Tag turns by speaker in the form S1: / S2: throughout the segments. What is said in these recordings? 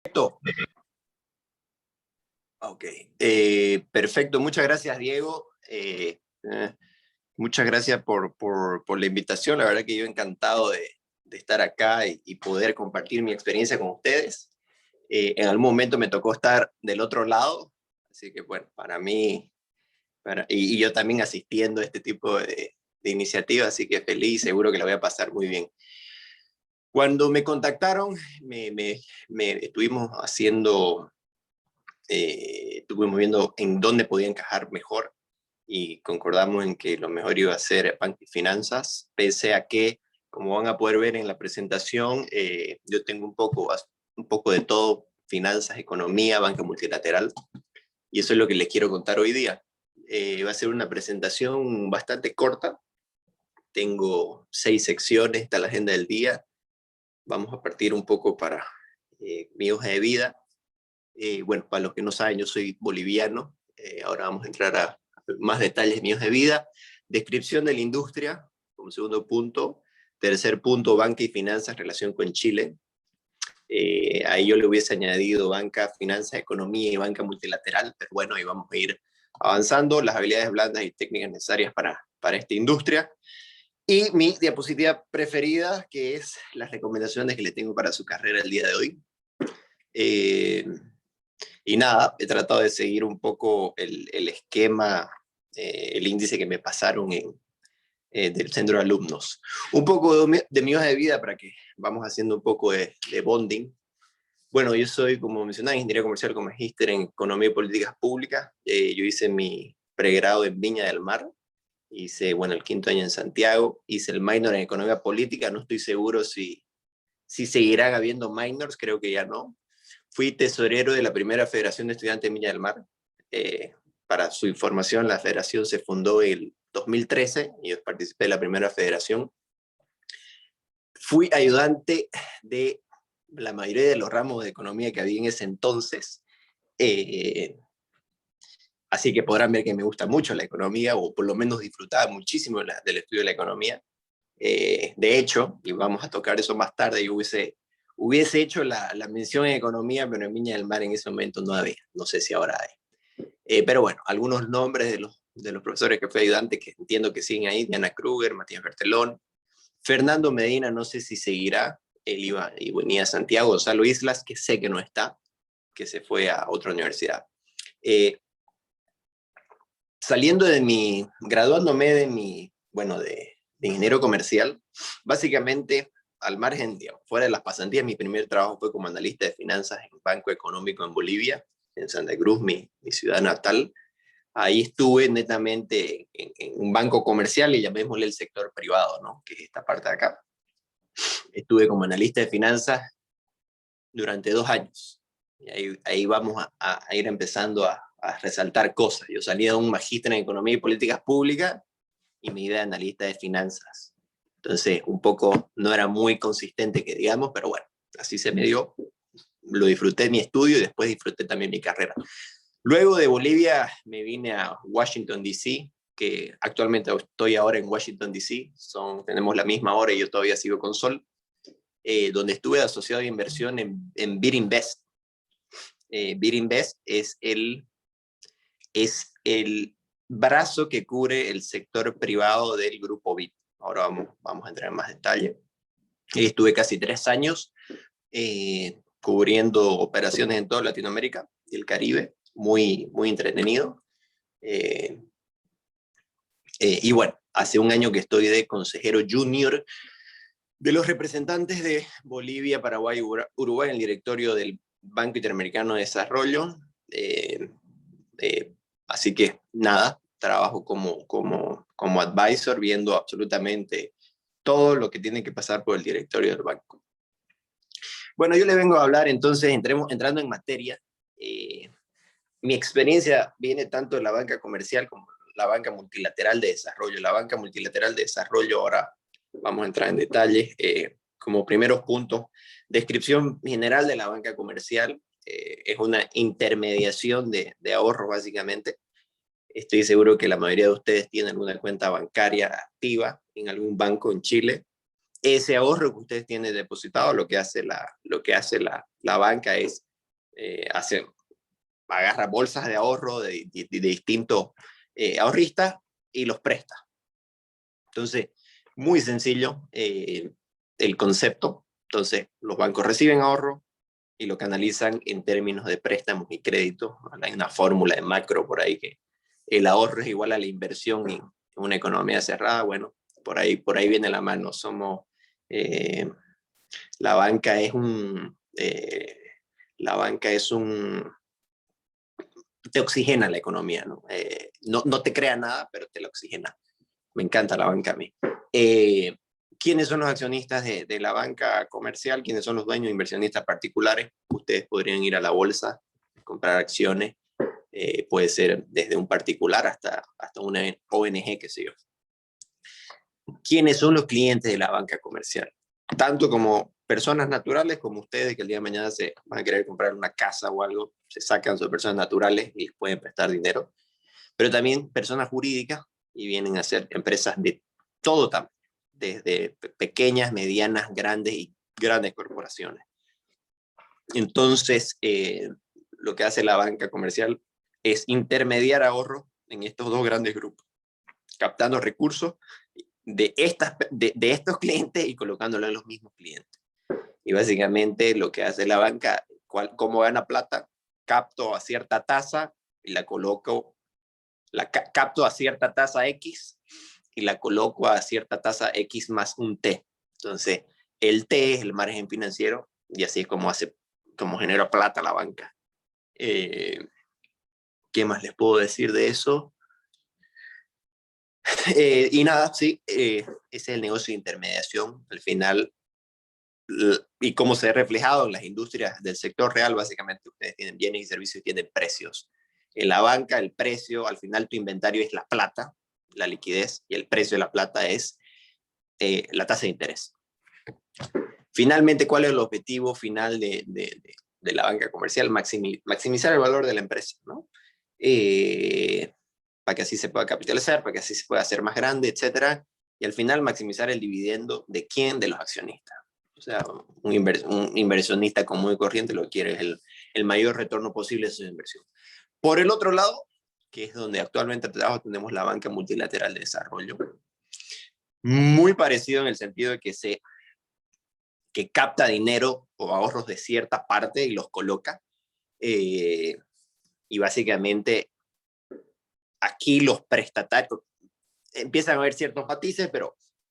S1: Perfecto. Ok, perfecto. Muchas gracias, Diego. Muchas gracias por la invitación. La verdad que yo encantado de estar acá y poder compartir mi experiencia con ustedes. En algún momento me tocó estar del otro lado, así que bueno, para mí, y yo también asistiendo a este tipo de iniciativas, así que feliz, seguro que la voy a pasar muy bien. Cuando me contactaron, estuvimos haciendo, estuvimos viendo en dónde podía encajar mejor y concordamos en que lo mejor iba a ser banca y finanzas, pese a que, como van a poder ver en la presentación, yo tengo un poco de todo: finanzas, economía, banca multilateral, y eso es lo que les quiero contar hoy día. Va a ser una presentación bastante corta, tengo 6 secciones, está la agenda del día. Vamos a partir un poco para mi hoja de vida. Bueno, para los que no saben, yo soy boliviano. Ahora vamos a entrar a más detalles de mi hoja de vida. Descripción de la industria, como segundo punto. Tercer punto, banca y finanzas, relación con Chile. Ahí yo le hubiese añadido banca, finanzas, economía y banca multilateral, pero bueno, ahí vamos a ir avanzando. Las habilidades blandas y técnicas necesarias para esta industria. Y mi diapositiva preferida, que es las recomendaciones que le tengo para su carrera el día de hoy. Y nada, he tratado de seguir un poco el esquema, el índice que me pasaron del centro de alumnos. Un poco de mi hoja de vida para que vamos haciendo un poco de bonding. Bueno, yo soy, como mencionaba, ingeniero comercial con magíster en economía y políticas públicas. Yo hice mi pregrado en Viña del Mar. Hice, bueno, el 5º año en Santiago. Hice el minor en economía política. No estoy seguro si seguirán habiendo minors, creo que ya no. Fui tesorero de la primera Federación de Estudiantes de Viña del Mar. Para su información, la federación se fundó en el 2013 y yo participé de la primera federación. Fui ayudante de la mayoría de los ramos de economía que había en ese entonces. Así que podrán ver que me gusta mucho la economía, o por lo menos disfrutaba muchísimo del estudio de la economía. De hecho, y vamos a tocar eso más tarde, yo hubiese hecho la mención en economía, pero en Viña del Mar en ese momento no había. No sé si ahora hay. Pero bueno, algunos nombres de los profesores que fui ayudante que entiendo que siguen ahí: Diana Kruger, Matías Bertelón, Fernando Medina, no sé si seguirá, él iba y venía a Santiago, Gonzalo Islas, que sé que no está, que se fue a otra universidad. Graduándome de ingeniero comercial, básicamente, al margen, digamos, fuera de las pasantías, mi primer trabajo fue como analista de finanzas en un banco económico en Bolivia, en Santa Cruz, mi ciudad natal. Ahí estuve netamente en un banco comercial, y llamémosle el sector privado, ¿no?, que es esta parte de acá. Estuve como analista de finanzas durante 2 años. Y ahí vamos a ir empezando a resaltar cosas. Yo salía de un magíster en economía y políticas públicas y mi idea de analista de finanzas. Entonces, un poco no era muy consistente, que digamos, pero bueno, así se me dio. Lo disfruté mi estudio y después disfruté también mi carrera. Luego de Bolivia me vine a Washington, D.C., que actualmente estoy ahora en Washington, D.C. Tenemos la misma hora y yo todavía sigo con Sol. Donde estuve asociado de inversión en BitInvest. BitInvest es el brazo que cubre el sector privado del grupo Bit. Ahora vamos a entrar en más detalle. Estuve casi 3 años cubriendo operaciones en toda Latinoamérica y el Caribe, muy entretenido. Y bueno, hace 1 año que estoy de consejero junior de los representantes de Bolivia, Paraguay y Uruguay en el directorio del Banco Interamericano de Desarrollo. Así que nada, trabajo como advisor, viendo absolutamente todo lo que tiene que pasar por el directorio del banco. Bueno, yo le vengo a hablar, entonces, entrando en materia. Mi experiencia viene tanto de la banca comercial como la banca multilateral de desarrollo. La banca multilateral de desarrollo, ahora vamos a entrar en detalles. Como primeros puntos, descripción general de la banca comercial. Es una intermediación de ahorros, básicamente. Estoy seguro que la mayoría de ustedes tienen una cuenta bancaria activa en algún banco en Chile. Ese ahorro que ustedes tienen depositado, lo que hace la banca es agarra bolsas de ahorro de distintos ahorristas y los presta. Entonces, muy sencillo el concepto. Entonces, los bancos reciben ahorro y lo canalizan en términos de préstamos y créditos. Hay una fórmula de macro por ahí que el ahorro es igual a la inversión en una economía cerrada. Bueno, por ahí viene la mano. La banca es te oxigena la economía, ¿no? No te crea nada, pero te la oxigena. Me encanta la banca a mí. ¿Quiénes son los accionistas de la banca comercial? ¿Quiénes son los dueños de inversionistas particulares? Ustedes podrían ir a la bolsa, comprar acciones, puede ser desde un particular hasta una ONG, qué sé yo. ¿Quiénes son los clientes de la banca comercial? Tanto como personas naturales como ustedes, que el día de mañana se van a querer comprar una casa o algo, se sacan sus personas naturales y les pueden prestar dinero, pero también personas jurídicas, y vienen a ser empresas de todo tamaño, desde pequeñas, medianas, grandes y grandes corporaciones. Entonces, lo que hace la banca comercial es intermediar ahorros en estos dos grandes grupos, captando recursos de estos clientes y colocándolos en los mismos clientes. Y básicamente lo que hace la banca, ¿cómo gana plata? Capto a cierta tasa y la coloco, capto a cierta tasa X y la coloco a cierta tasa X más un T. Entonces, el T es el margen financiero y así es como genera plata la banca. ¿Qué más les puedo decir de eso? Y nada, sí, ese es el negocio de intermediación. Al final, y cómo se ha reflejado en las industrias del sector real, básicamente ustedes tienen bienes y servicios y tienen precios. En la banca, el precio, al final tu inventario es la plata, la liquidez, y el precio de la plata es la tasa de interés. Finalmente, ¿cuál es el objetivo final de la banca comercial? Maximizar el valor de la empresa, ¿no? Para que así se pueda capitalizar, para que así se pueda hacer más grande, etcétera, y al final maximizar el dividendo ¿de quién? De los accionistas. O sea, un inversionista común y corriente lo que quiere es el mayor retorno posible de su inversión. Por el otro lado, que es donde actualmente tenemos la banca multilateral de desarrollo, muy parecido en el sentido de que capta dinero o ahorros de cierta parte y los coloca. Y básicamente aquí los prestatarios, empiezan a haber ciertos matices,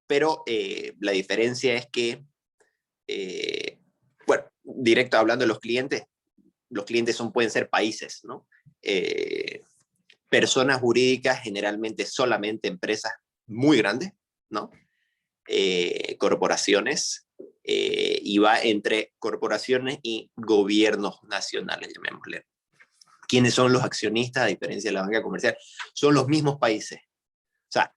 S1: pero la diferencia es que, bueno, directo hablando de los clientes pueden ser países, ¿no? Personas jurídicas, generalmente solamente empresas muy grandes, ¿no? Corporaciones, y va entre corporaciones y gobiernos nacionales, llamémosle. ¿Quiénes son los accionistas, a diferencia de la banca comercial? Son los mismos países. O sea,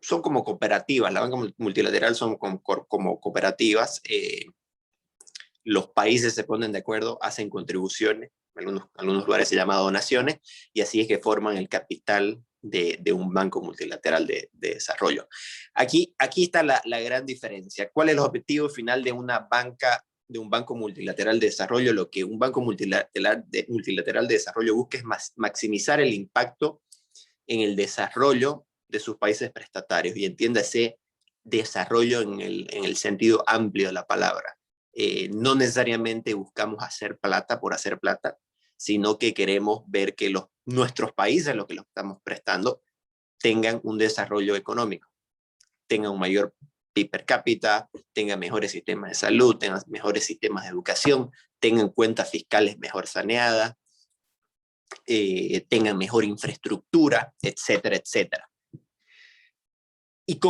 S1: son como cooperativas, la banca multilateral son como cooperativas. Los países se ponen de acuerdo, hacen contribuciones, algunos lugares se llama donaciones, y así es que forman el capital de un banco multilateral de desarrollo. Aquí está la gran diferencia. ¿Cuál es el objetivo final de de un banco multilateral de desarrollo? Lo que un banco multilateral de desarrollo busca es maximizar el impacto en el desarrollo de sus países prestatarios, y entiéndase desarrollo en el sentido amplio de la palabra. No necesariamente buscamos hacer plata por hacer plata, sino que queremos ver que nuestros países, los que los estamos prestando, tengan un desarrollo económico, tengan un mayor PIB per cápita, tengan mejores sistemas de salud, tengan mejores sistemas de educación, tengan cuentas fiscales mejor saneadas, tengan mejor infraestructura, etcétera, etcétera. ¿Y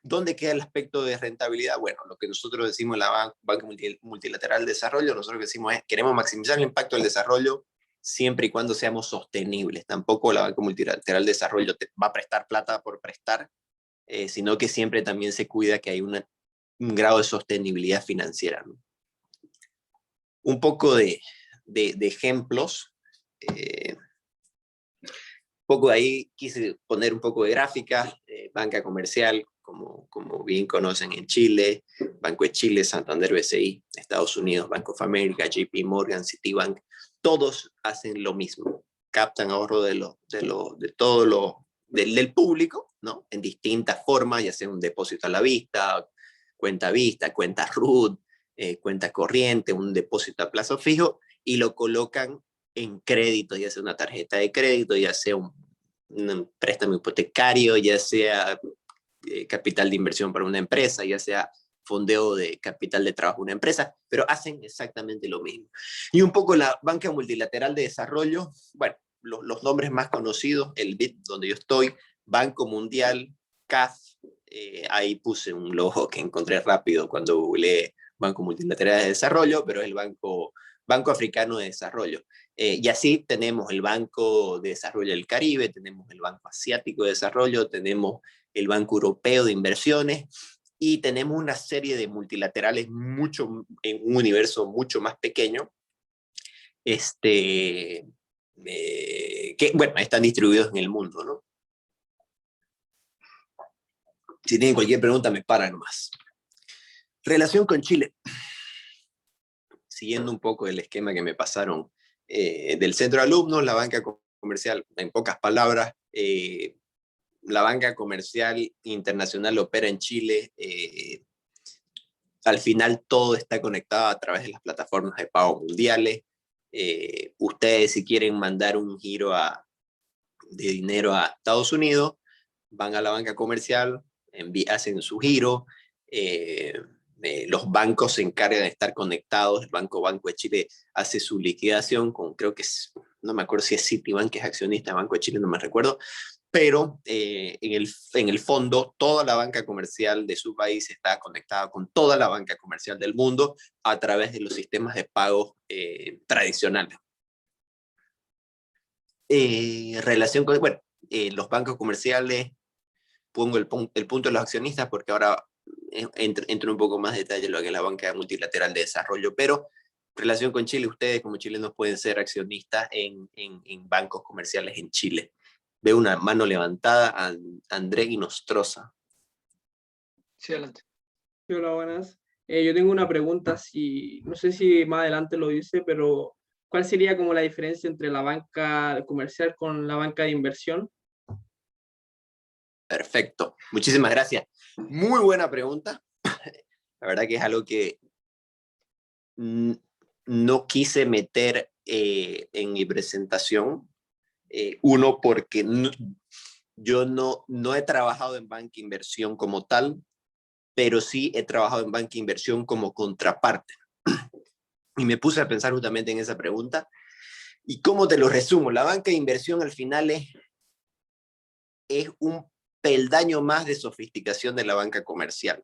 S1: dónde queda el aspecto de rentabilidad? Bueno, lo que nosotros decimos en la Banca Multilateral de Desarrollo, nosotros decimos es, queremos maximizar el impacto del desarrollo siempre y cuando seamos sostenibles. Tampoco la Banca Multilateral de Desarrollo te va a prestar plata por prestar, sino que siempre también se cuida que hay un grado de sostenibilidad financiera, ¿no? Un poco de ejemplos. Un poco de ahí quise poner un poco de gráficas, banca comercial como bien conocen en Chile, Banco de Chile, Santander BCI, Estados Unidos, Bank of America, JP Morgan, Citibank, todos hacen lo mismo, captan ahorro del público, ¿no? En distintas formas, ya sea un depósito a la vista, cuenta RUT, cuenta corriente, un depósito a plazo fijo, y lo colocan en crédito, ya sea una tarjeta de crédito, ya sea un préstamo hipotecario, ya sea capital de inversión para una empresa, ya sea fondeo de capital de trabajo de una empresa, pero hacen exactamente lo mismo. Y un poco la banca multilateral de desarrollo, bueno, los nombres más conocidos, el BID, donde yo estoy, Banco Mundial, CAF, ahí puse un logo que encontré rápido cuando googleé Banco Multilateral de Desarrollo, pero es el Banco Africano de Desarrollo. Y así tenemos el Banco de Desarrollo del Caribe, tenemos el Banco Asiático de Desarrollo, tenemos el Banco Europeo de Inversiones, y tenemos una serie de multilaterales en un universo mucho más pequeño, que, bueno, están distribuidos en el mundo, ¿no? Si tienen cualquier pregunta, me paran nomás. Relación con Chile. Siguiendo un poco el esquema que me pasaron del centro de alumnos, la banca comercial, en pocas palabras, la banca comercial internacional opera en Chile. Al final todo está conectado a través de las plataformas de pago mundiales. Ustedes, si quieren mandar un giro de dinero a Estados Unidos, van a la banca comercial, hacen su giro, los bancos se encargan de estar conectados, el Banco de Chile hace su liquidación con, creo que no me acuerdo si es Citibank, que es accionista de Banco de Chile, no me recuerdo, pero en el fondo toda la banca comercial de su país está conectada con toda la banca comercial del mundo a través de los sistemas de pagos tradicionales. Relación con, bueno, los bancos comerciales, pongo el punto de los accionistas porque ahora entro un poco más de detalle en lo que es la banca multilateral de desarrollo, pero relación con Chile, ustedes como chilenos pueden ser accionistas en bancos comerciales en Chile. Veo una mano levantada, André Guinostroza.
S2: Sí, adelante. Sí, hola, buenas. Yo tengo una pregunta, no sé si más adelante lo dice, pero ¿cuál sería como la diferencia entre la banca comercial con la banca de inversión?
S1: Perfecto, muchísimas gracias. Muy buena pregunta. La verdad que es algo que no quise meter en mi presentación. Uno, porque yo no he trabajado en banca inversión como tal, pero sí he trabajado en banca inversión como contraparte. Y me puse a pensar justamente en esa pregunta. ¿Y cómo te lo resumo? La banca de inversión al final es un peldaño más de sofisticación de la banca comercial.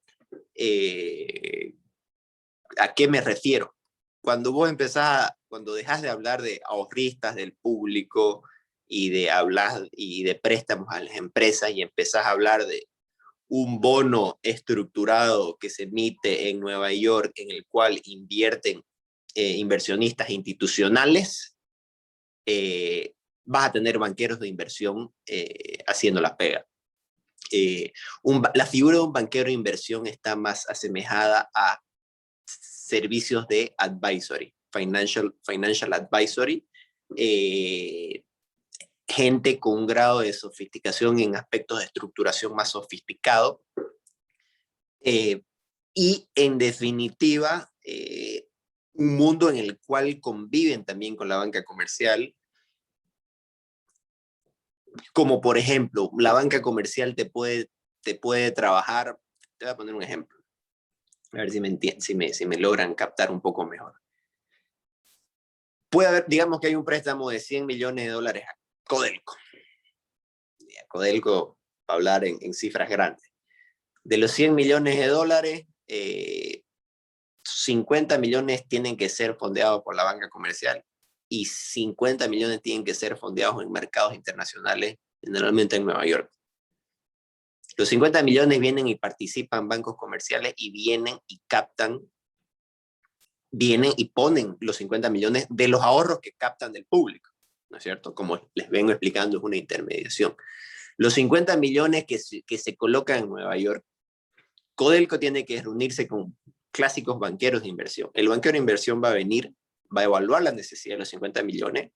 S1: ¿A qué me refiero? Cuando cuando dejas de hablar de ahorristas del público y de préstamos a las empresas y empezás a hablar de un bono estructurado que se emite en Nueva York en el cual invierten inversionistas institucionales, vas a tener banqueros de inversión haciendo la pega. La figura de un banquero de inversión está más asemejada a servicios de advisory, financial advisory, gente con un grado de sofisticación en aspectos de estructuración más sofisticado, y en definitiva, un mundo en el cual conviven también con la banca comercial, como por ejemplo, la banca comercial te puede trabajar, te voy a poner un ejemplo, a ver si me logran captar un poco mejor. Puede haber, digamos que hay un préstamo de $100 millones a Codelco. Codelco, para hablar en cifras grandes. De los $100 millones, 50 millones tienen que ser fondeados por la banca comercial y 50 millones tienen que ser fondeados en mercados internacionales, generalmente en Nueva York. Los 50 millones vienen y participan bancos comerciales y vienen y ponen los 50 millones de los ahorros que captan del público, ¿no es cierto? Como les vengo explicando, es una intermediación. Los 50 millones que se colocan en Nueva York Codelco tiene que reunirse con clásicos banqueros de inversión. El banquero de inversión va a venir, va a evaluar la necesidad de los 50 millones,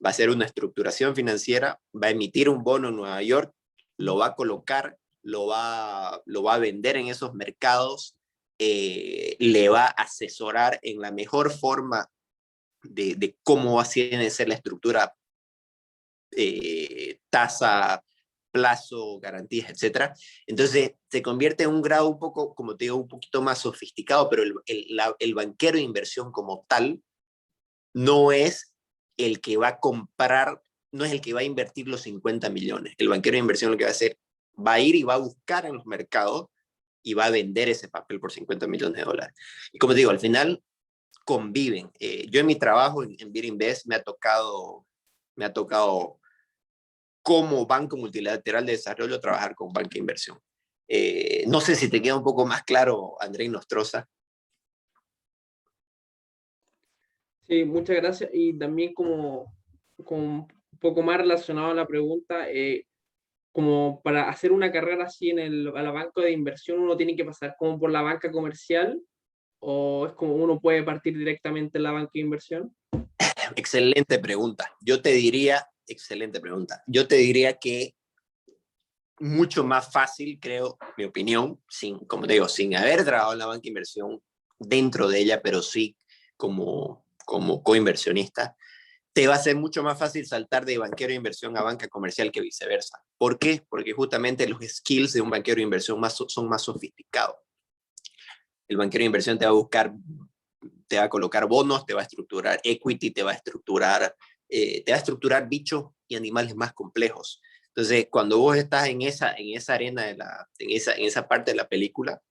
S1: va a hacer una estructuración financiera, va a emitir un bono en Nueva York, lo va a colocar, lo va a vender en esos mercados, le va a asesorar en la mejor forma de cómo va a ser la estructura, tasa, plazo, garantías, etcétera. Entonces se convierte en un grado un poco, como te digo, un poquito más sofisticado, pero el banquero de inversión como tal no es el que va a comprar, no es el que va a invertir los 50 millones. El banquero de inversión lo que va a hacer, va a ir y va a buscar en los mercados y va a vender ese papel por 50 millones de dólares. Y como te digo, al final conviven. Yo en mi trabajo en Beer Invest me ha tocado como banco multilateral de desarrollo trabajar con banca de inversión. No sé si te queda un poco más claro, André Nostroza.
S2: Sí, muchas gracias. Y también como un poco más relacionado a la pregunta, como para hacer una carrera así a la banca de inversión, uno tiene que pasar como por la banca comercial, o es como uno puede partir directamente en la banca de inversión.
S1: Excelente pregunta. Excelente pregunta. Yo te diría que mucho más fácil, creo, mi opinión, como te digo, sin haber trabajado en la banca de inversión dentro de ella, pero sí como coinversionista, te va a ser mucho más fácil saltar de banquero de inversión a banca comercial que viceversa. ¿Por qué? Porque justamente los skills de un banquero de inversión son más sofisticados. El banquero de inversión te va a colocar bonos, te va a estructurar equity, te va a estructurar bichos y animales más complejos. Entonces, cuando vos estás en esa arena, en esa parte de la película,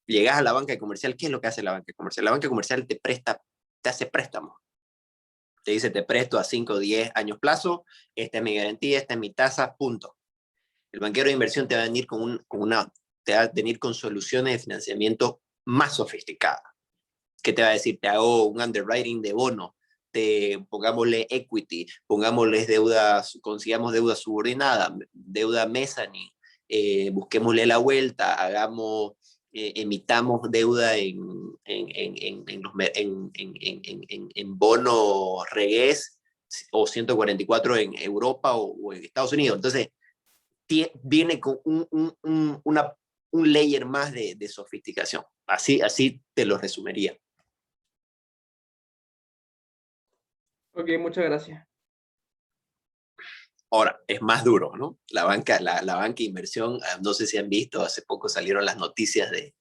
S1: llegas a la banca comercial. ¿Qué es lo que hace la banca comercial? La banca comercial te hace préstamos. Te dice, te presto a 5 o 10 años plazo, esta es mi garantía, esta es mi tasa, punto. El banquero de inversión te va a venir te va a venir con soluciones de financiamiento más sofisticadas. ¿Qué te va a decir? Te hago un underwriting de bono, pongámosle equity, consigamos deuda subordinada, deuda mezzanine, busquémosle la vuelta, emitamos deuda en bonos regués o 144 en Europa o en Estados Unidos. Entonces, viene con un layer más de sofisticación. Así te lo resumiría.
S2: Ok, muchas gracias.
S1: Ahora, es más duro, ¿no? La banca de inversión, no sé si han visto, hace poco salieron las noticias de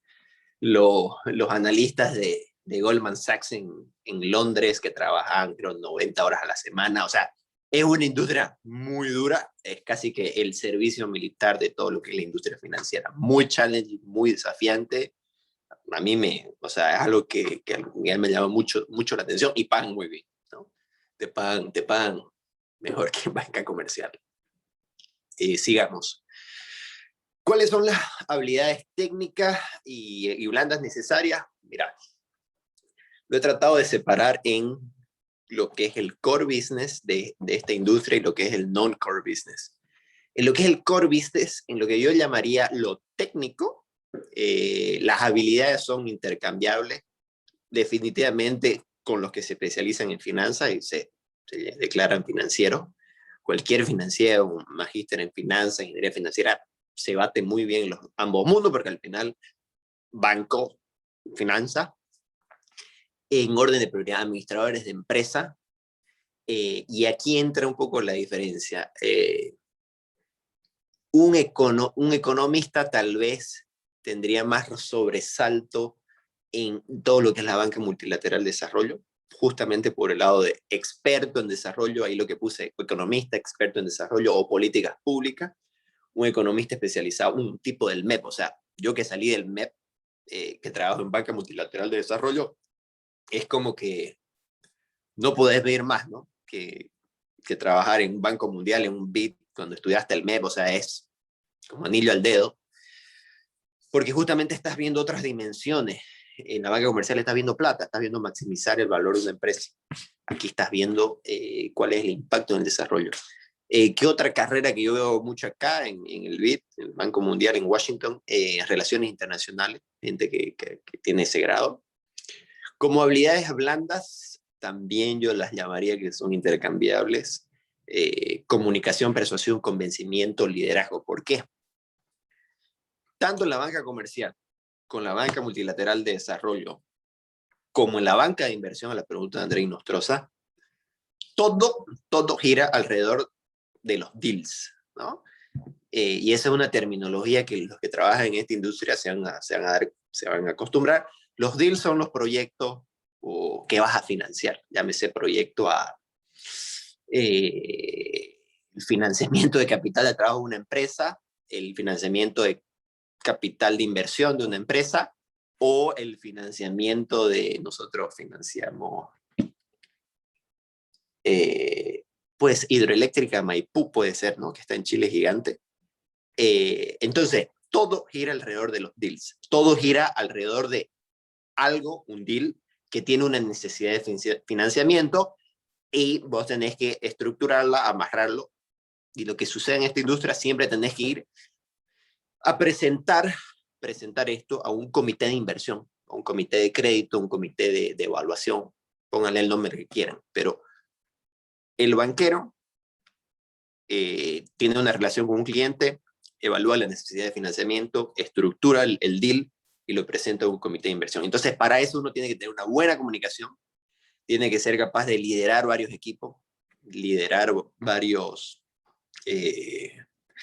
S1: los analistas de Goldman Sachs en Londres que trabajan, creo, 90 horas a la semana. O sea, es una industria muy dura, es casi que el servicio militar de todo lo que es la industria financiera. Muy challenging, muy desafiante. A mí o sea, es algo que me llama mucho, mucho la atención y pagan muy bien, ¿no? Te pagan mejor que en banca comercial. Sigamos. ¿Cuáles son las habilidades técnicas y blandas necesarias? Mira, lo he tratado de separar en lo que es el core business de esta industria y lo que es el non-core business. En lo que es el core business, en lo que yo llamaría lo técnico, las habilidades son intercambiables definitivamente con los que se especializan en finanzas y se declaran financieros. Cualquier financiero, un magíster en finanzas, ingeniería financiera, se bate muy bien en ambos mundos porque al final banco, finanza, en orden de prioridad, administradores de empresa, y aquí entra un poco la diferencia. Un economista tal vez tendría más sobresalto en todo lo que es la banca multilateral de desarrollo, justamente por el lado de experto en desarrollo, ahí lo que puse, economista, experto en desarrollo o políticas públicas, un economista especializado, un tipo del MEP, o sea, yo que salí del MEP, que trabajo en banca multilateral de desarrollo, es como que no podés ver más, ¿no? Que trabajar en un banco mundial, en un BID, cuando estudiaste el MEP, o sea, es como anillo al dedo, porque justamente estás viendo otras dimensiones. En la banca comercial estás viendo plata, estás viendo maximizar el valor de una empresa. Aquí estás viendo cuál es el impacto en el desarrollo. ¿Qué otra carrera que yo veo mucho acá en el BID, el Banco Mundial en Washington? Relaciones internacionales, gente que tiene ese grado. Como habilidades blandas, también yo las llamaría que son intercambiables. Comunicación, persuasión, convencimiento, liderazgo. ¿Por qué? Tanto en la banca comercial, con la banca multilateral de desarrollo, como en la banca de inversión, a la pregunta de André Nostroza, todo gira alrededor de los deals, ¿no? Y esa es una terminología que los que trabajan en esta industria se van a acostumbrar. Los deals son los proyectos que vas a financiar, llámese proyecto a el financiamiento de capital de trabajo de una empresa, el financiamiento de capital de inversión de una empresa, o el financiamiento de, nosotros financiamos pues Hidroeléctrica Maipú puede ser, ¿no? Que está en Chile gigante. Entonces, todo gira alrededor de los deals. Todo gira alrededor de algo, un deal, que tiene una necesidad de financiamiento y vos tenés que estructurarla, amarrarlo. Y lo que sucede en esta industria, siempre tenés que ir a presentar esto a un comité de inversión, a un comité de crédito, un comité de evaluación. Pónganle el nombre que quieran, pero el banquero tiene una relación con un cliente, evalúa la necesidad de financiamiento, estructura el deal y lo presenta a un comité de inversión. Entonces, para eso uno tiene que tener una buena comunicación, tiene que ser capaz de liderar varios equipos, liderar varios,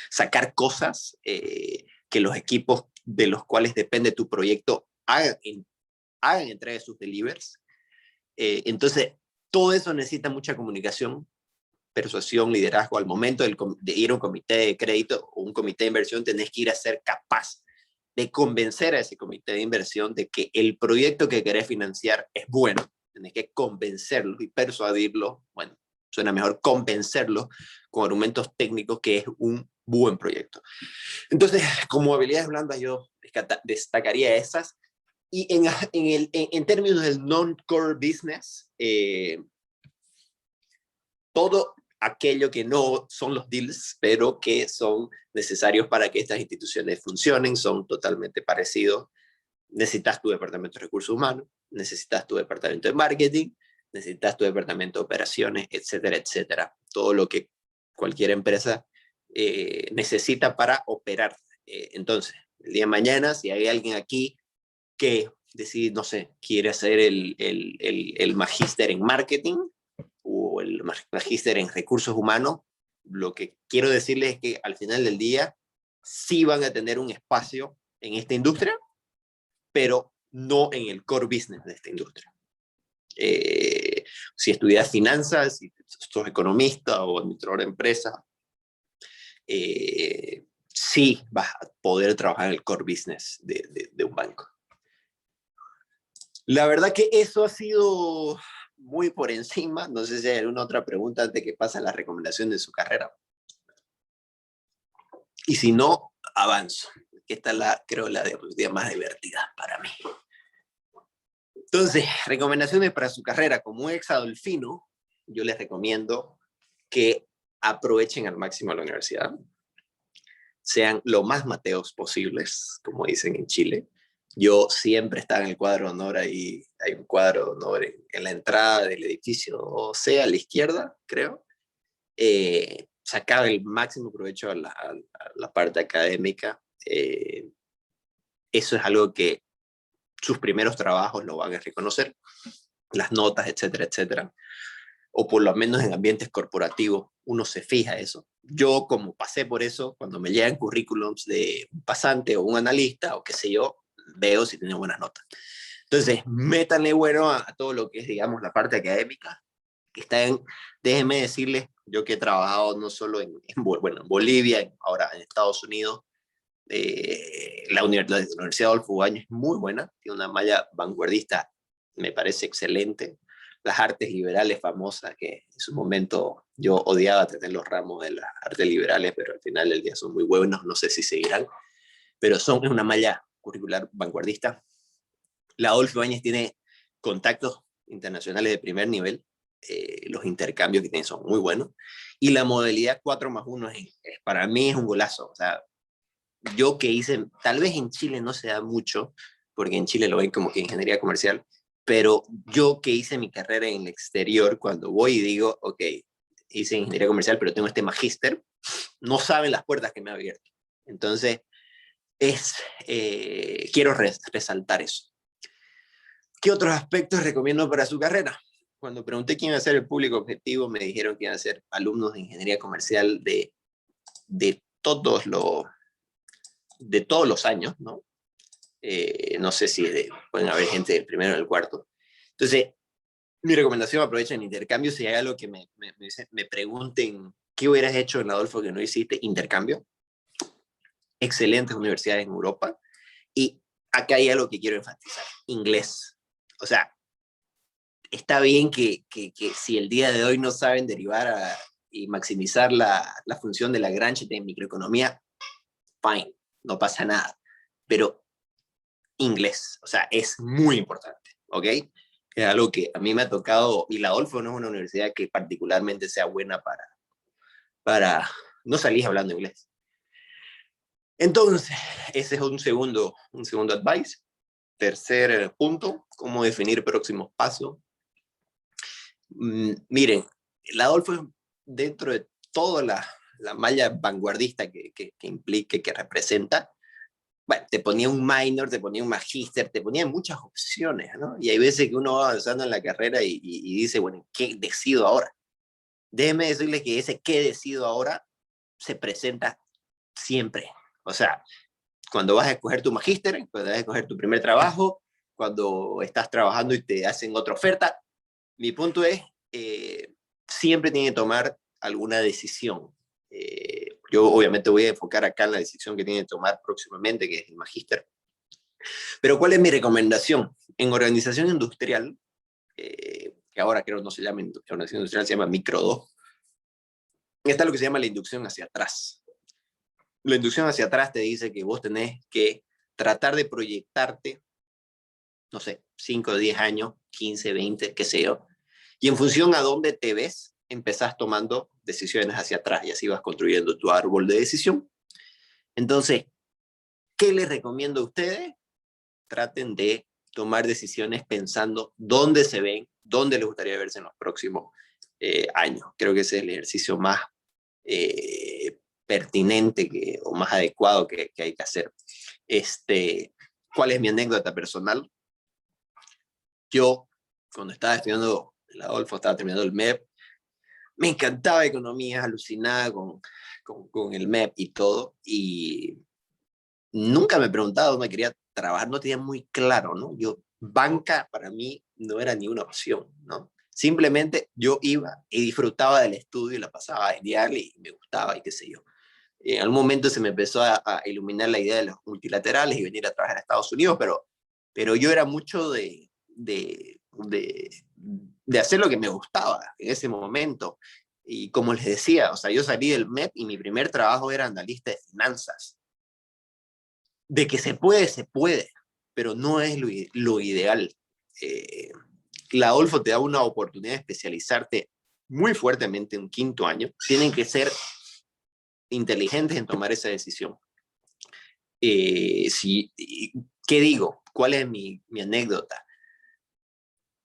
S1: sacar cosas que los equipos de los cuales depende tu proyecto hagan entrega de sus delivers. Entonces, todo eso necesita mucha comunicación, persuasión, liderazgo. Al momento de ir a un comité de crédito o un comité de inversión, tenés que ir a ser capaz de convencer a ese comité de inversión de que el proyecto que querés financiar es bueno. Tenés que convencerlos y persuadirlos, bueno, suena mejor convencerlos con argumentos técnicos que es un buen proyecto. Entonces, como habilidades blandas yo destacaría esas. Y en términos del non-core business, todo aquello que no son los deals, pero que son necesarios para que estas instituciones funcionen, son totalmente parecidos. Necesitas tu departamento de recursos humanos, necesitas tu departamento de marketing, necesitas tu departamento de operaciones, etcétera, etcétera. Todo lo que cualquier empresa necesita para operar. Entonces, el día de mañana, si hay alguien aquí que decide, no sé, quiere hacer el magíster en marketing, o el magíster en recursos humanos, lo que quiero decirles es que al final del día sí van a tener un espacio en esta industria, pero no en el core business de esta industria. Si estudias finanzas, si sos economista o administrador de empresas, sí vas a poder trabajar en el core business de un banco. La verdad que eso ha sido muy por encima. No sé si hay alguna otra pregunta antes que pase a la recomendación de su carrera. Y si no, avanzo. Que esta es creo la diapositiva más divertida para mí. Entonces, recomendaciones para su carrera. Como ex-adolfino, yo les recomiendo que aprovechen al máximo la universidad. Sean lo más mateos posibles, como dicen en Chile. Yo siempre estaba en el cuadro de honor, ahí hay un cuadro de honor en la entrada del edificio, o sea, a la izquierda, creo. Sacaba el máximo provecho a la parte académica. Eso es algo que sus primeros trabajos lo van a reconocer, las notas, etcétera, etcétera. O por lo menos en ambientes corporativos, uno se fija eso. Yo, como pasé por eso, cuando me llegan currículums de un pasante o un analista o qué sé yo, veo si tiene buenas notas. Entonces, métanle bueno a todo lo que es, digamos, la parte académica, que está déjenme decirles, yo que he trabajado no solo en Bolivia, ahora en Estados Unidos, la Universidad Adolfo Ibáñez es muy buena, tiene una malla vanguardista, me parece excelente. Las artes liberales famosas, que en su momento yo odiaba tener los ramos de las artes liberales, pero al final del día son muy buenos, no sé si seguirán, pero es una malla curricular vanguardista. La Adolfo Ibáñez tiene contactos internacionales de primer nivel, los intercambios que tienen son muy buenos, y la modalidad 4+1 para mí es un golazo. O sea, yo que hice, tal vez en Chile no se da mucho, porque en Chile lo ven como que ingeniería comercial, pero yo que hice mi carrera en el exterior, cuando voy y digo, ok, hice ingeniería comercial, pero tengo este magíster, no saben las puertas que me ha abierto. Entonces, quiero resaltar eso. ¿Qué otros aspectos recomiendo para su carrera? Cuando pregunté quién iba a ser el público objetivo, me dijeron que iban a ser alumnos de ingeniería comercial de todos los años, ¿no? No sé si pueden haber gente del primero o del cuarto. Entonces, mi recomendación, aprovechen el intercambio, si hay algo que me pregunten, ¿qué hubieras hecho en Adolfo que no hiciste? Intercambio. Excelentes universidades en Europa. Y acá hay algo que quiero enfatizar, inglés. O sea, está bien que si el día de hoy no saben derivar y maximizar la función de Lagrange de microeconomía, fine, no pasa nada. Pero inglés, o sea, es muy importante, ¿ok? Es algo que a mí me ha tocado, y la Adolfo no es una universidad que particularmente sea buena para no salir hablando inglés. Entonces, ese es un segundo advice. Tercer punto, cómo definir próximos pasos. Miren, la Adolfo es dentro de toda la malla vanguardista que implique, que representa. Bueno, te ponía un minor, te ponía un magíster, te ponía muchas opciones, ¿no? Y hay veces que uno va avanzando en la carrera y dice, bueno, ¿qué decido ahora? Déjeme decirles que ese ¿qué decido ahora? Se presenta siempre. O sea, cuando vas a escoger tu magíster, cuando vas a escoger tu primer trabajo, cuando estás trabajando y te hacen otra oferta, mi punto es, siempre tiene que tomar alguna decisión. Yo obviamente voy a enfocar acá en la decisión que tiene que tomar próximamente, que es el magíster. Pero ¿cuál es mi recomendación? En organización industrial, que ahora creo no se llama organización industrial, se llama micro 2, está lo que se llama la inducción hacia atrás. La inducción hacia atrás te dice que vos tenés que tratar de proyectarte, no sé, 5 o 10 años, 15, 20, qué sé yo, y en función a dónde te ves, empezás tomando decisiones hacia atrás y así vas construyendo tu árbol de decisión. Entonces, ¿qué les recomiendo a ustedes? Traten de tomar decisiones pensando dónde se ven, dónde les gustaría verse en los próximos años. Creo que ese es el ejercicio más pertinente o más adecuado que hay que hacer. ¿Cuál es mi anécdota personal? Yo, cuando estaba estudiando el Adolfo, estaba terminando el MEP, me encantaba economía, alucinada con el MEP y todo, y nunca me preguntaba dónde quería trabajar, no tenía muy claro, ¿no? Banca para mí no era ni una opción, ¿no? Simplemente yo iba y disfrutaba del estudio y la pasaba genial y me gustaba y qué sé yo. En algún momento se me empezó a iluminar la idea de los multilaterales y venir a trabajar a Estados Unidos, pero yo era mucho de hacer lo que me gustaba en ese momento. Y como les decía, o sea, yo salí del MEP y mi primer trabajo era analista de finanzas. De que se puede, pero no es lo ideal. La Adolfo te da una oportunidad de especializarte muy fuertemente en quinto año. Tienen que ser inteligentes en tomar esa decisión. ¿Qué digo? ¿Cuál es mi anécdota?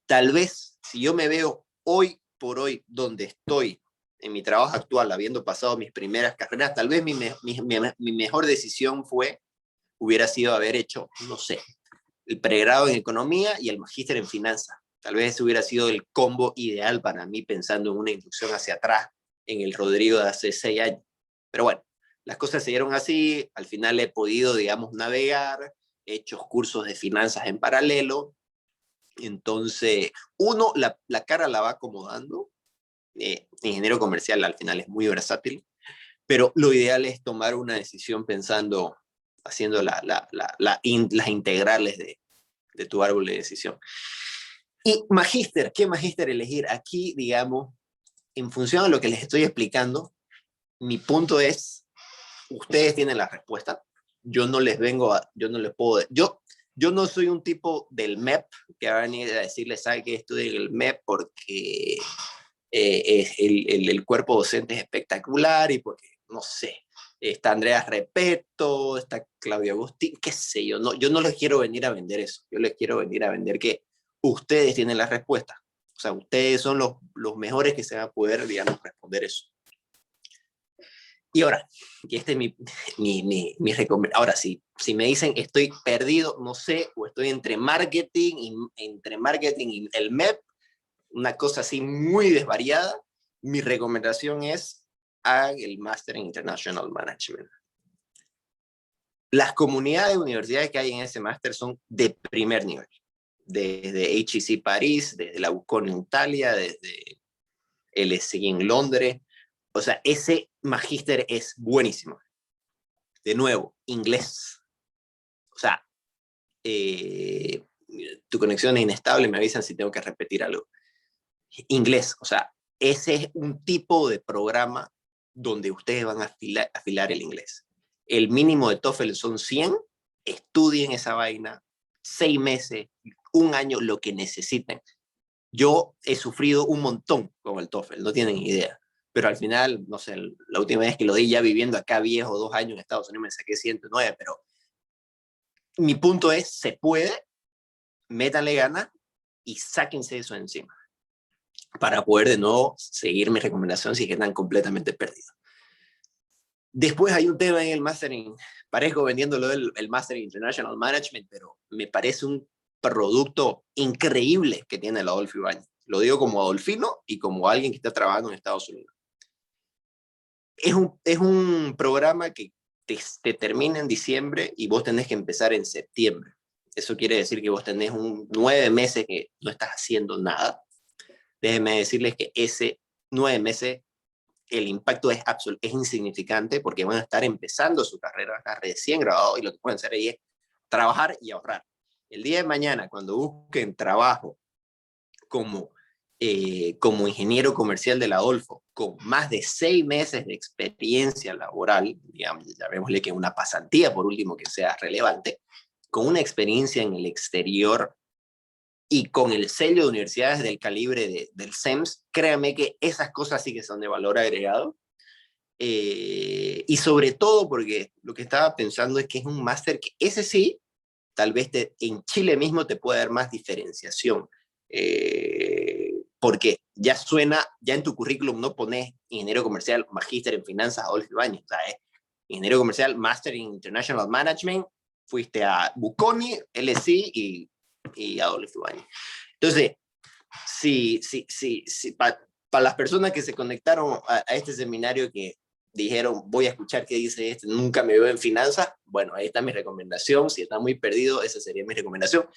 S1: Tal vez, si yo me veo hoy por hoy donde estoy, en mi trabajo actual, habiendo pasado mis primeras carreras, tal vez mi mejor decisión hubiera sido haber hecho, no sé, el pregrado en economía y el magíster en finanzas. Tal vez ese hubiera sido el combo ideal para mí, pensando en una inducción hacia atrás, en el Rodrigo de hace 6 años. Pero bueno, las cosas se dieron así, al final he podido, digamos, navegar, he hecho cursos de finanzas en paralelo, entonces uno la cara la va acomodando, ingeniero comercial al final es muy versátil, pero lo ideal es tomar una decisión pensando, haciendo las integrales de tu árbol de decisión. Y magíster, ¿qué magíster elegir? Aquí, digamos, en función de lo que les estoy explicando, mi punto es, ustedes tienen la respuesta, yo no les puedo, Yo no soy un tipo del MEP que va a venir a decirle, ¿sabe que estudie el MEP porque el cuerpo docente es espectacular y porque, no sé, está Andrea Repeto, está Claudio Agustín, qué sé yo, no, yo no les quiero venir a vender eso, yo les quiero venir a vender que ustedes tienen las respuestas, o sea, ustedes son los mejores que se van a poder, digamos, responder eso. Y ahora, y este es mi recomendación. Ahora, si me dicen estoy perdido, no sé, o estoy entre marketing y el MEP, una cosa así muy desvariada, mi recomendación es hagan el Master in International Management. Las comunidades de universidades que hay en ese máster son de primer nivel. Desde HEC París, desde la UCON en Italia, desde LSI en Londres. O sea, ese magíster es buenísimo. De nuevo, inglés. O sea, tu conexión es inestable, me avisan si tengo que repetir algo. Inglés, o sea, ese es un tipo de programa donde ustedes van a afilar el inglés. El mínimo de TOEFL son 100, estudien esa vaina, 6 meses, 1 año, lo que necesiten. Yo he sufrido un montón con el TOEFL, no tienen idea. Pero al final, no sé, la última vez que lo di ya viviendo acá viejo, 2 años en Estados Unidos, me saqué 109, pero mi punto es, se puede, métanle ganas y sáquense eso encima para poder de nuevo seguir mi recomendación si están completamente perdidos. Después hay un tema en el Mastering, parezco vendiéndolo el Master International Management, pero me parece un producto increíble que tiene el Adolfo Ibáñez. Lo digo como adolfino y como alguien que está trabajando en Estados Unidos. Es un programa que te termina en diciembre y vos tenés que empezar en septiembre. Eso quiere decir que vos tenés 9 meses que no estás haciendo nada. Déjenme decirles que ese 9 meses el impacto es insignificante porque van a estar empezando su carrera recién graduados y lo que pueden hacer ahí es trabajar y ahorrar. El día de mañana, cuando busquen trabajo como, como ingeniero comercial del Adolfo, con más de 6 meses de experiencia laboral, digamos, llamémosle que una pasantía por último que sea relevante, con una experiencia en el exterior y con el sello de universidades del calibre del SEMS, créanme que esas cosas sí que son de valor agregado. Y sobre todo porque lo que estaba pensando es que es un máster que ese sí, tal vez en Chile mismo te puede dar más diferenciación. Porque ya suena, ya en tu currículum no pones ingeniero comercial, magíster en finanzas, Adolfo Ibáñez, o sea, es ingeniero comercial, máster en International Management, fuiste a Bocconi, LSI y Adolfo Ibáñez. Entonces, para las personas que se conectaron a este seminario que dijeron, voy a escuchar qué dice este, nunca me veo en finanzas, bueno, ahí está mi recomendación, si está muy perdido, esa sería mi recomendación.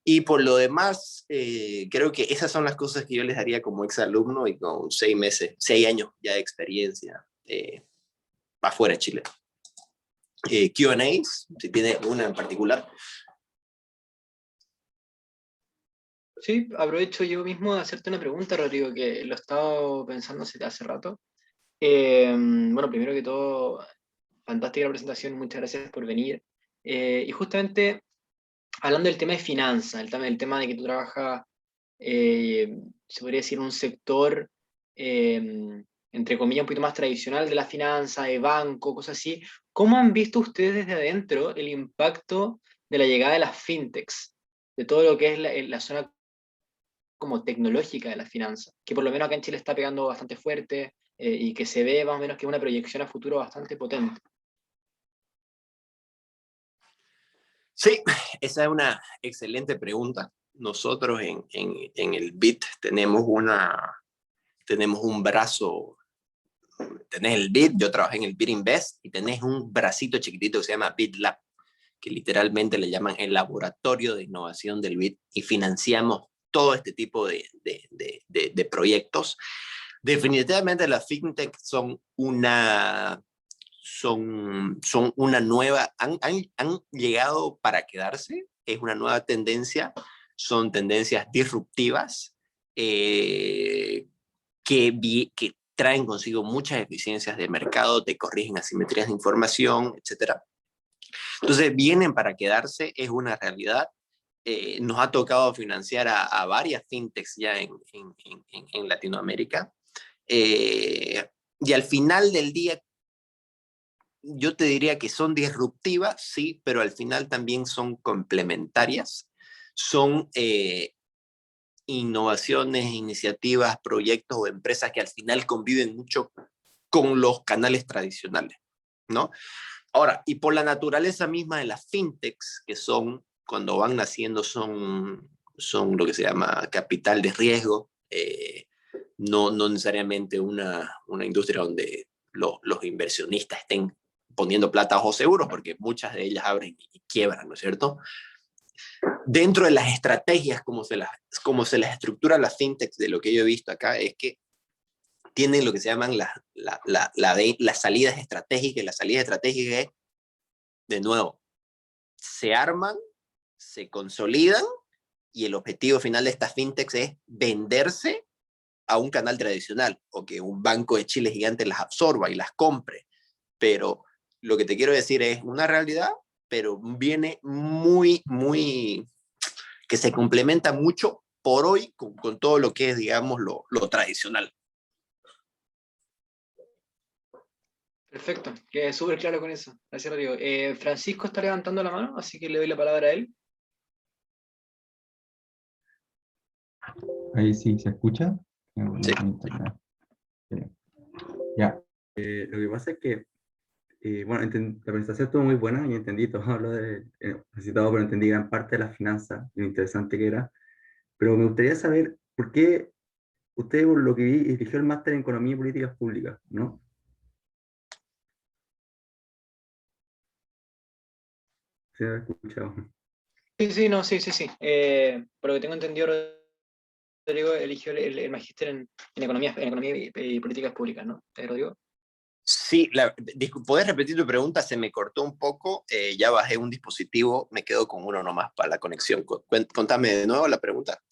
S1: Y por lo demás, creo que esas son las cosas que yo les daría como exalumno y con 6 meses, 6 años ya de experiencia para afuera de Chile. Q&As, si tiene una en particular.
S3: Sí, aprovecho yo mismo de hacerte una pregunta, Rodrigo, que lo he estado pensando hace rato. Bueno, primero que todo, fantástica la presentación, muchas gracias por venir. Y justamente hablando del tema de finanzas, el tema de que tú trabajas, se podría decir, un sector, entre comillas, un poquito más tradicional de la finanza, de banco, cosas así. ¿Cómo han visto ustedes desde adentro el impacto de la llegada de las fintechs, de todo lo que es la zona como tecnológica de la finanza, que por lo menos acá en Chile está pegando bastante fuerte y que se ve más o menos que es una proyección a futuro bastante potente?
S1: Sí, esa es una excelente pregunta. Nosotros en el BIT tenemos un brazo, tenés el BIT, yo trabajé en el BIT Invest, y tenés un bracito chiquitito que se llama BIT Lab, que literalmente le llaman el laboratorio de innovación del BIT, y financiamos todo este tipo de proyectos. Definitivamente las fintech son una nueva, han llegado para quedarse, es una nueva tendencia, son tendencias disruptivas que traen consigo muchas eficiencias de mercado, te corrigen asimetrías de información, etc. Entonces vienen para quedarse, es una realidad. Nos ha tocado financiar a varias fintechs ya en Latinoamérica. Y al final del día, yo te diría que son disruptivas, sí, pero al final también son complementarias. Son innovaciones, iniciativas, proyectos o empresas que al final conviven mucho con los canales tradicionales, ¿no? Ahora, y por la naturaleza misma de las fintechs, que son, cuando van naciendo, son lo que se llama capital de riesgo, no necesariamente una industria donde los inversionistas estén poniendo plata a ojos seguros, porque muchas de ellas abren y quiebran, ¿no es cierto? Dentro de las estrategias, como se las estructura las fintechs, de lo que yo he visto acá, es que tienen lo que se llaman las salidas estratégicas. Las salidas estratégicas es, de nuevo, se arman, se consolidan, y el objetivo final de estas fintechs es venderse a un canal tradicional, o que un banco de Chile gigante las absorba y las compre. Pero lo que te quiero decir es una realidad, pero viene que se complementa mucho por hoy con todo lo que es, digamos, lo tradicional.
S3: Perfecto, quedé súper claro con eso. Gracias, Rodrigo. Francisco está levantando la mano, así que le doy la palabra a él.
S4: Ahí sí, ¿se escucha?
S1: Sí.
S4: Ya. Lo que pasa es que, bueno, la presentación estuvo muy buena y entendí todo lo de necesitado, pero entendí gran parte de la finanza y lo interesante que era. Pero me gustaría saber por qué usted, por lo que vi, eligió el máster en Economía y Políticas Públicas, ¿no? ¿Se ha escuchado?
S3: Sí, no, sí. Por lo que tengo entendido, Rodrigo eligió el magíster en economía y políticas públicas, ¿no? Rodrigo.
S1: Sí, ¿podés repetir tu pregunta? Se me cortó un poco, ya bajé un dispositivo, me quedo con uno nomás para la conexión. Contame de nuevo la pregunta.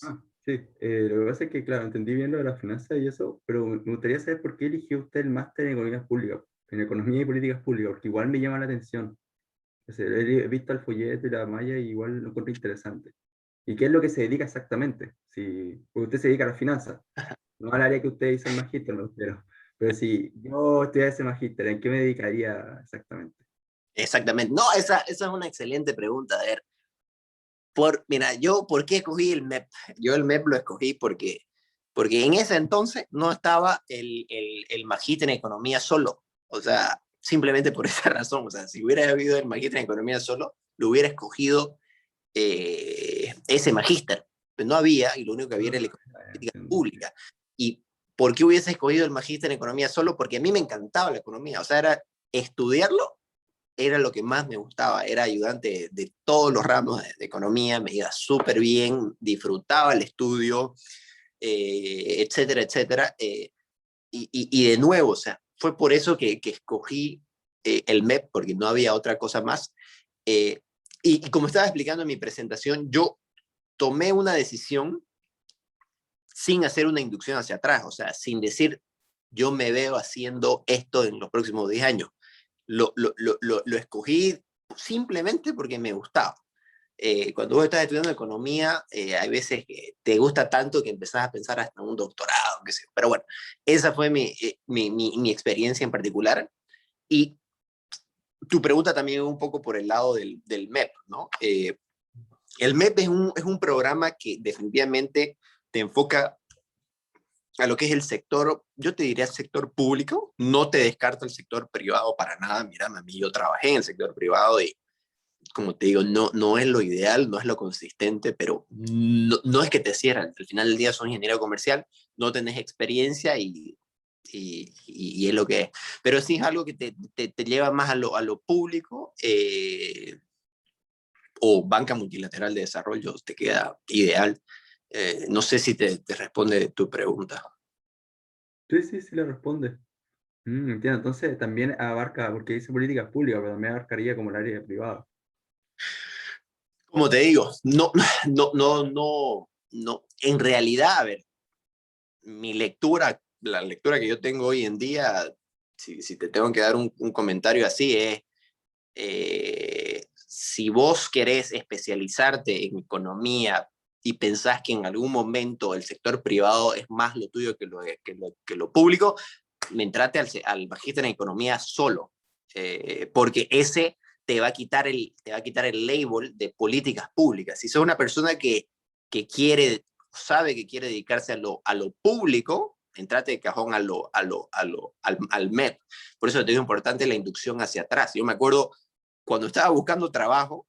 S4: Sí, lo que pasa es que, claro, entendí bien lo de las finanzas y eso, pero me gustaría saber por qué eligió usted el máster en Economías Públicas, en Economía y Políticas Públicas, porque igual me llama la atención. O sea, he visto el folleto y la malla y igual lo encuentro interesante. ¿Y qué es lo que se dedica exactamente? Si, porque usted se dedica a las finanzas, no al área que usted hizo el magíster, me refiero. Pero si yo estudiara ese magíster, ¿en qué me dedicaría exactamente?
S1: Exactamente. No, esa es una excelente pregunta. A ver, mira, ¿por qué escogí el MEP? Yo el MEP lo escogí porque en ese entonces no estaba el magíster en economía solo. O sea, simplemente por esa razón. O sea, si hubiera habido el magíster en economía solo, lo hubiera escogido ese magíster. Pero no había, y lo único que había era la política pública. ¿Y por qué hubiese escogido el magíster en economía solo? Porque a mí me encantaba la economía. O sea, era estudiarlo, era lo que más me gustaba. Era ayudante de todos los ramos de economía, me iba súper bien, disfrutaba el estudio, etcétera, etcétera. Y de nuevo, o sea, fue por eso que escogí el MEP, porque no había otra cosa más. Y como estaba explicando en mi presentación, yo tomé una decisión sin hacer una inducción hacia atrás, o sea, sin decir, yo me veo haciendo esto en los próximos 10 años. Lo escogí simplemente porque me gustaba. Cuando vos estás estudiando economía, hay veces que te gusta tanto que empezás a pensar hasta en un doctorado, qué sé yo. Pero bueno, esa fue mi experiencia en particular. Y tu pregunta también un poco por el lado del MEP, ¿no? El MEP es un programa que definitivamente te enfoca a lo que es el sector, yo te diría sector público, no te descarta el sector privado para nada. Mira, a mí yo trabajé en el sector privado y, como te digo, no es lo ideal, no es lo consistente, pero no es que te cierran. Al final del día sos ingeniero comercial, no tenés experiencia y es lo que es. Pero sí es algo que te lleva más a lo público, o banca multilateral de desarrollo, te queda ideal. No sé si te responde tu pregunta.
S4: Sí, le responde. Entiendo, entonces también abarca, porque dice políticas públicas, pero también abarcaría como el área privada.
S1: Como te digo, no. En realidad, a ver, la lectura que yo tengo hoy en día, si te tengo que dar un comentario así, es si vos querés especializarte en economía y pensás que en algún momento el sector privado es más lo tuyo que lo público, entrate al magíster en economía solo, porque ese te va a quitar el label de políticas públicas. Si sos una persona que sabe que quiere dedicarse a lo público, entrate de cajón al MEP. Por eso te digo importante la inducción hacia atrás. Yo me acuerdo cuando estaba buscando trabajo,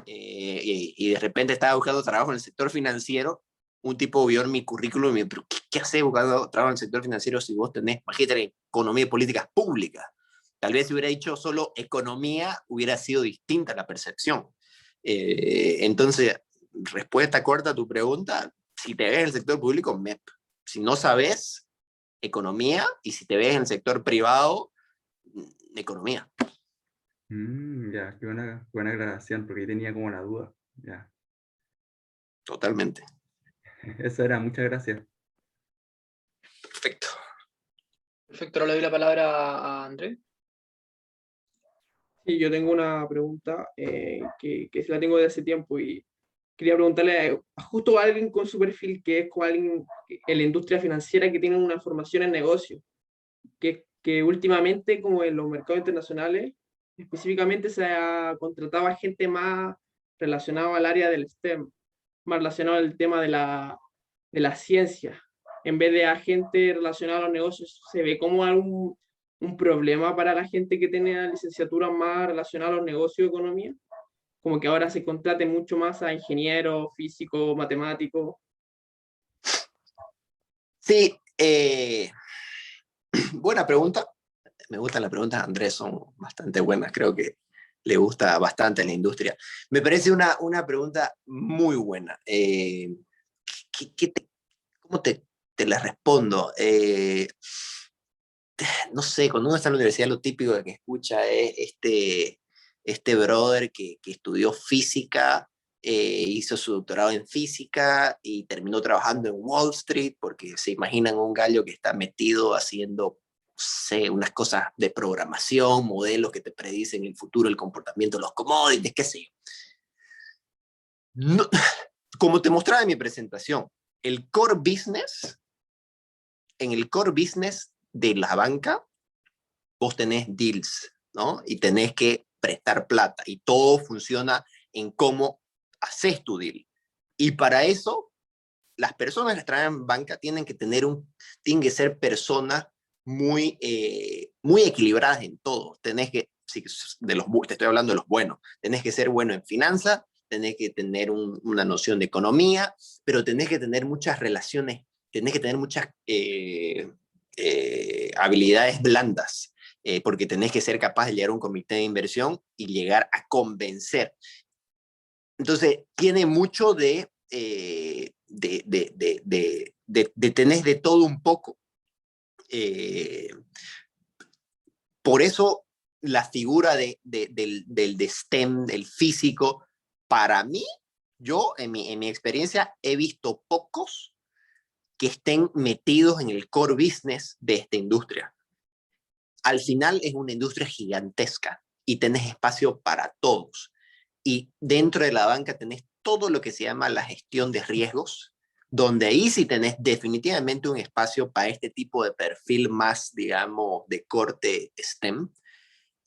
S1: y de repente estaba buscando trabajo en el sector financiero, un tipo vio en mi currículum y me dijo, ¿qué haces buscando trabajo en el sector financiero si vos tenés magíster en economía y políticas públicas? Tal vez si hubiera dicho solo economía, hubiera sido distinta la percepción. Entonces, respuesta corta a tu pregunta, si te ves en el sector público, MEP. Si no sabes, economía, y si te ves en el sector privado, economía.
S4: Ya, qué buena aclaración, porque ahí tenía como la duda. Ya.
S1: Totalmente.
S4: Eso era, muchas gracias.
S1: Perfecto.
S3: Perfecto, ahora le doy la palabra a Andrés.
S2: Sí, yo tengo una pregunta que la tengo de hace tiempo y quería preguntarle justo a alguien con su perfil, que es como alguien en la industria financiera que tiene una formación en negocio, que últimamente, como en los mercados internacionales, específicamente se ha contratado a gente más relacionada al área del STEM, más relacionado al tema de la ciencia, en vez de a gente relacionada a los negocios. Se ve como un problema para la gente que tiene la licenciatura más relacionada a los negocios y economía, como que ahora se contrate mucho más a ingenieros, físicos, matemáticos.
S1: Sí, buena pregunta. Me gustan las preguntas de Andrés, son bastante buenas. Creo que le gusta bastante la industria. Me parece una pregunta muy buena. ¿Cómo te la respondo? No sé, cuando uno está en la universidad, lo típico que escucha es este brother que estudió física, hizo su doctorado en física y terminó trabajando en Wall Street, porque se imaginan un gallo que está metido haciendo, no sé, unas cosas de programación, modelos que te predicen el futuro, el comportamiento de los commodities, qué sé yo. No, como te mostraba en mi presentación, el core business, en el core business de la banca, vos tenés deals, ¿no? Y tenés que prestar plata y todo funciona en cómo haces tu deal. Y para eso, las personas que trabajan en banca tienen que ser personas muy equilibradas en todo. Tenés que, sí, te estoy hablando de los buenos, tenés que ser bueno en finanzas, tenés que tener una noción de economía, pero tenés que tener muchas relaciones, tenés que tener muchas habilidades blandas, porque tenés que ser capaz de llegar a un comité de inversión y llegar a convencer. Entonces, tiene mucho de tener de todo un poco. Por eso la figura del STEM, del físico, para mí, yo en mi experiencia he visto pocos que estén metidos en el core business de esta industria. Al final es una industria gigantesca y tenés espacio para todos. Y dentro de la banca tenés todo lo que se llama la gestión de riesgos, donde ahí sí tenés definitivamente un espacio para este tipo de perfil más, digamos, de corte STEM.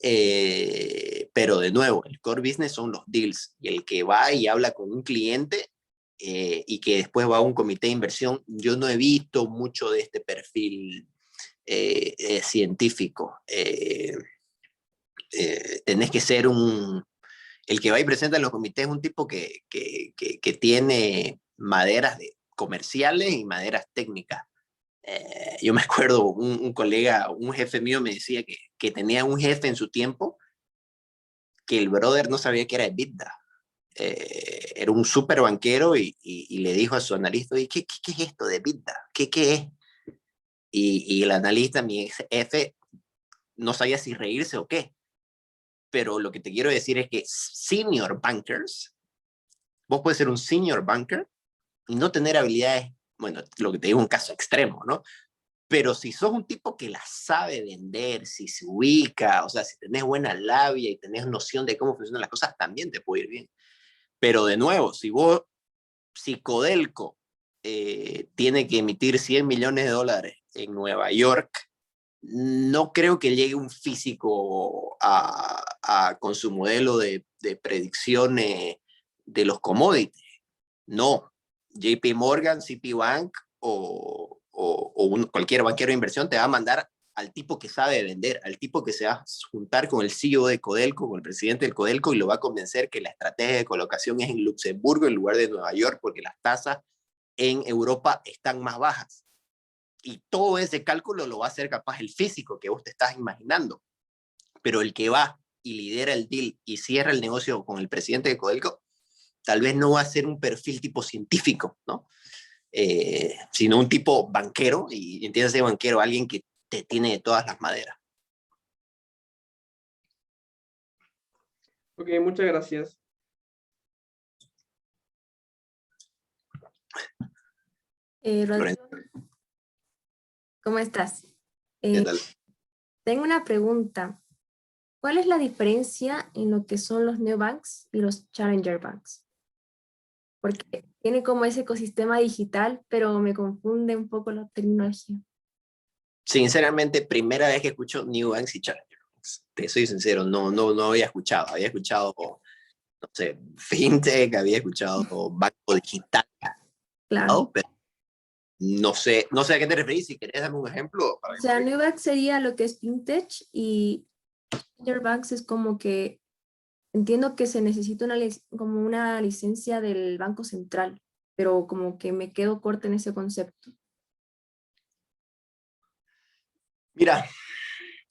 S1: Pero de nuevo, el core business son los deals, y el que va y habla con un cliente y que después va a un comité de inversión, yo no he visto mucho de este perfil científico. Tenés que ser el que va y presenta en los comités es un tipo que tiene maderas comerciales y maderas técnicas. Yo me acuerdo, un colega, un jefe mío me decía que tenía un jefe en su tiempo que el brother no sabía que era EBITDA. Era un súper banquero y le dijo a su analista, ¿qué es esto de EBITDA? ¿Qué es? Y el analista, mi jefe, no sabía si reírse o qué. Pero lo que te quiero decir es que senior bankers, vos puedes ser un senior banker y no tener habilidades, bueno, lo que te digo, un caso extremo, ¿no? Pero si sos un tipo que la sabe vender, si se ubica, o sea, si tenés buena labia y tenés noción de cómo funcionan las cosas, también te puede ir bien. Pero de nuevo, si Codelco tiene que emitir 100 millones de dólares en Nueva York, no creo que llegue un físico con su modelo de predicción de los commodities. No, JP Morgan, Citibank cualquier banquero de inversión te va a mandar al tipo que sabe vender, al tipo que se va a juntar con el CEO de Codelco, con el presidente del Codelco, y lo va a convencer que la estrategia de colocación es en Luxemburgo en lugar de Nueva York, porque las tasas en Europa están más bajas. Y todo ese cálculo lo va a hacer capaz el físico que vos te estás imaginando. Pero el que va y lidera el deal y cierra el negocio con el presidente de Codelco, tal vez no va a ser un perfil tipo científico, ¿no? Sino un tipo banquero, y entiéndase banquero, alguien que te tiene de todas las maderas.
S2: Ok, muchas gracias.
S5: Rodrigo, ¿cómo estás?
S1: ¿Qué tal?
S5: Tengo una pregunta. ¿Cuál es la diferencia en lo que son los neobanks y los challenger banks? Porque tiene como ese ecosistema digital, pero me confunde un poco la terminología.
S1: Sinceramente, primera vez que escucho New Banks y Challenger Banks. Te soy sincero, no había escuchado. Había escuchado, no sé, fintech, había escuchado banco digital,
S5: Claro.
S1: ¿no? Pero no sé a qué te referís. Si querés darme un ejemplo.
S5: O sea, neobank sería lo que es fintech y challenger banks es como que entiendo que se necesita como una licencia del Banco Central, pero como que me quedo corta en ese concepto.
S1: Mira,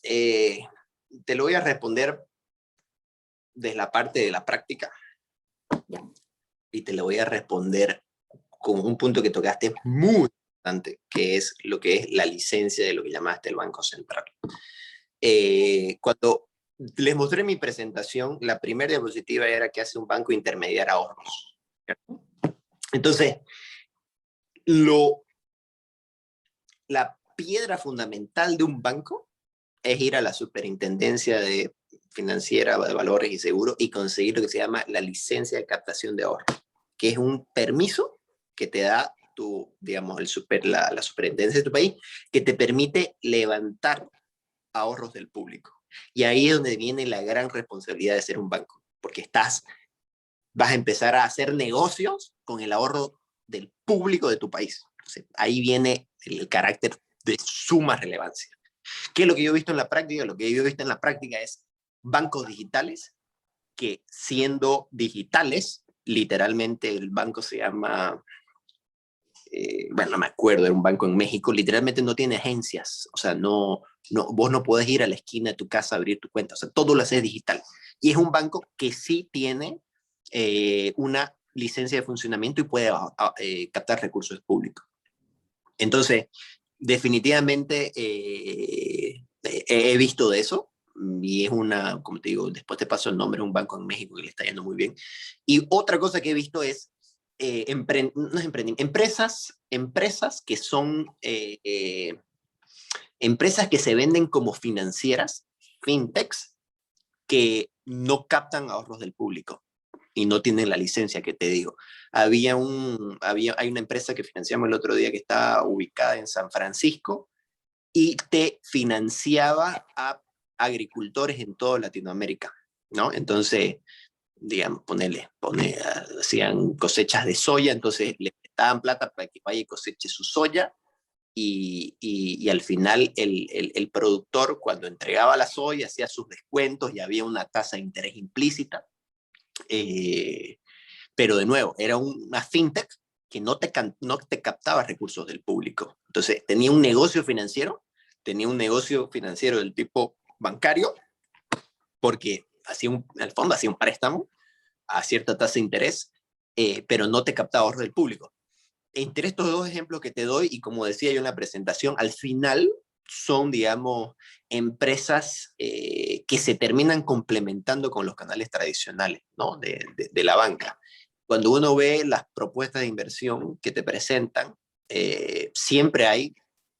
S1: te lo voy a responder desde la parte de la práctica.
S5: Ya.
S1: Y te lo voy a responder con un punto que tocaste muy importante, que es lo que es la licencia de lo que llamaste el Banco Central. Cuando les mostré mi presentación, la primera diapositiva era que hace un banco intermediar ahorros. Entonces, la piedra fundamental de un banco es ir a la superintendencia financiera de valores y seguros y conseguir lo que se llama la licencia de captación de ahorros, que es un permiso que te da digamos, la superintendencia de tu país, que te permite levantar ahorros del público. Y ahí es donde viene la gran responsabilidad de ser un banco, porque vas a empezar a hacer negocios con el ahorro del público de tu país. Entonces, ahí viene el carácter de suma relevancia. ¿Qué es lo que yo he visto en la práctica? Lo que yo he visto en la práctica es bancos digitales que, siendo digitales, literalmente el banco se llama, bueno, no me acuerdo, era un banco en México, literalmente no tiene agencias, o sea, vos no podés ir a la esquina de tu casa a abrir tu cuenta, o sea, todo lo haces digital. Y es un banco que sí tiene una licencia de funcionamiento y puede captar recursos públicos. Entonces, definitivamente he visto de eso, y es como te digo, después te paso el nombre, es un banco en México que le está yendo muy bien. Y otra cosa que he visto es empresas que son empresas que se venden como financieras, fintechs, que no captan ahorros del público y no tienen la licencia que te digo. Hay una empresa que financiamos el otro día que está ubicada en San Francisco y te financiaba a agricultores en toda Latinoamérica, ¿no? Entonces, digamos, hacían cosechas de soya, entonces le daban plata para que vaya y coseche su soya, y al final el productor, cuando entregaba la soya, hacía sus descuentos y había una tasa de interés implícita. Pero de nuevo, era una fintech que no te captaba recursos del público. Entonces, tenía un negocio financiero del tipo bancario, porque al fondo hacía un préstamo a cierta tasa de interés, pero no te captaba ahorro del público. Entre estos dos ejemplos que te doy, y como decía yo en la presentación, al final son, digamos, empresas que se terminan complementando con los canales tradicionales, ¿no? de la banca. Cuando uno ve las propuestas de inversión que te presentan, siempre hay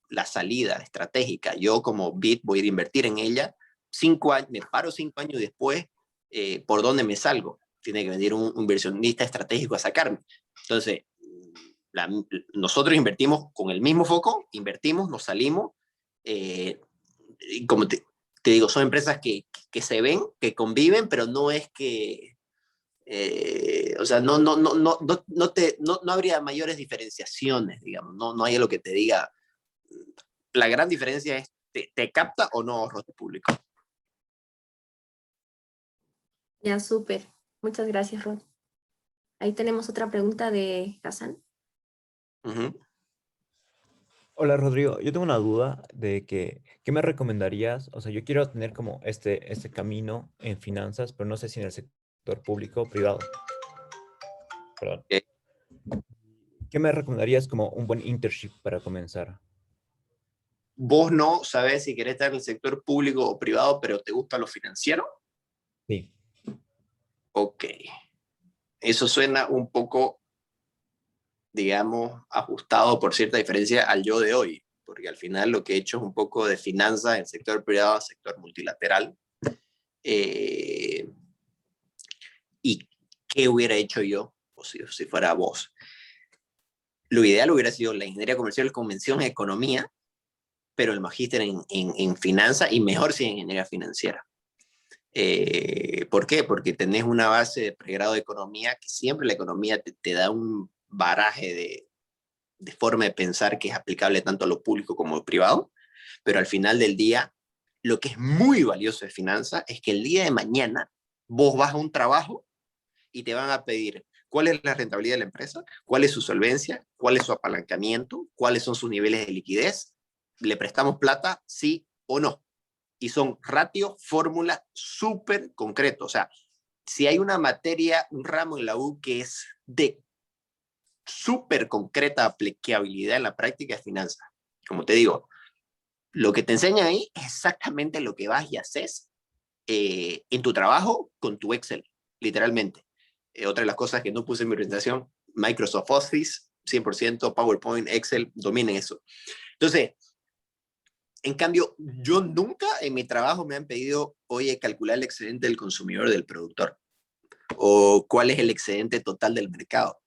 S1: la salida estratégica. Yo como BIT voy a ir a invertir en ella 5 años, me paro 5 años después, ¿por dónde me salgo? Tiene que venir un inversionista estratégico a sacarme. Entonces, nosotros invertimos con el mismo foco, invertimos, nos salimos, y como te digo, son empresas que se ven, que conviven, pero no es que, o sea, no habría mayores diferenciaciones, digamos, no hay algo que te diga. La gran diferencia es, ¿te capta o no ahorros público?
S5: Ya, súper. Muchas gracias, Rod. Ahí tenemos otra pregunta de Hassan.
S6: Hola Rodrigo, yo tengo una duda de que, ¿qué me recomendarías? O sea, yo quiero tener como este camino en finanzas, pero no sé si en el sector público o privado. Perdón.
S1: Okay.
S6: ¿Qué me recomendarías como un buen internship para comenzar?
S1: ¿Vos no sabés si querés estar en el sector público o privado, pero te gusta lo financiero?
S6: Sí.
S1: Ok. Eso suena un poco, digamos, ajustado por cierta diferencia al yo de hoy, porque al final lo que he hecho es un poco de finanzas en el sector privado, sector multilateral. ¿Y qué hubiera hecho yo si fuera vos? Lo ideal hubiera sido la ingeniería comercial con mención en economía, pero el magíster en finanzas y mejor si en ingeniería financiera. ¿Por qué? Porque tenés una base de pregrado de economía que siempre la economía te da un baraje de forma de pensar que es aplicable tanto a lo público como a lo privado, pero al final del día, lo que es muy valioso de finanzas es que el día de mañana vos vas a un trabajo y te van a pedir cuál es la rentabilidad de la empresa, cuál es su solvencia, cuál es su apalancamiento, cuáles son sus niveles de liquidez, le prestamos plata, sí o no. Y son ratios, fórmulas súper concretos. O sea, si hay una materia, un ramo en la U que es de súper concreta aplicabilidad en la práctica de finanzas. Como te digo, lo que te enseñan ahí es exactamente lo que vas y haces en tu trabajo con tu Excel, literalmente. Otra de las cosas que no puse en mi presentación, Microsoft Office, 100%, PowerPoint, Excel, dominen eso. Entonces, en cambio, yo nunca en mi trabajo me han pedido, oye, calcular el excedente del consumidor del productor, o cuál es el excedente total del mercado,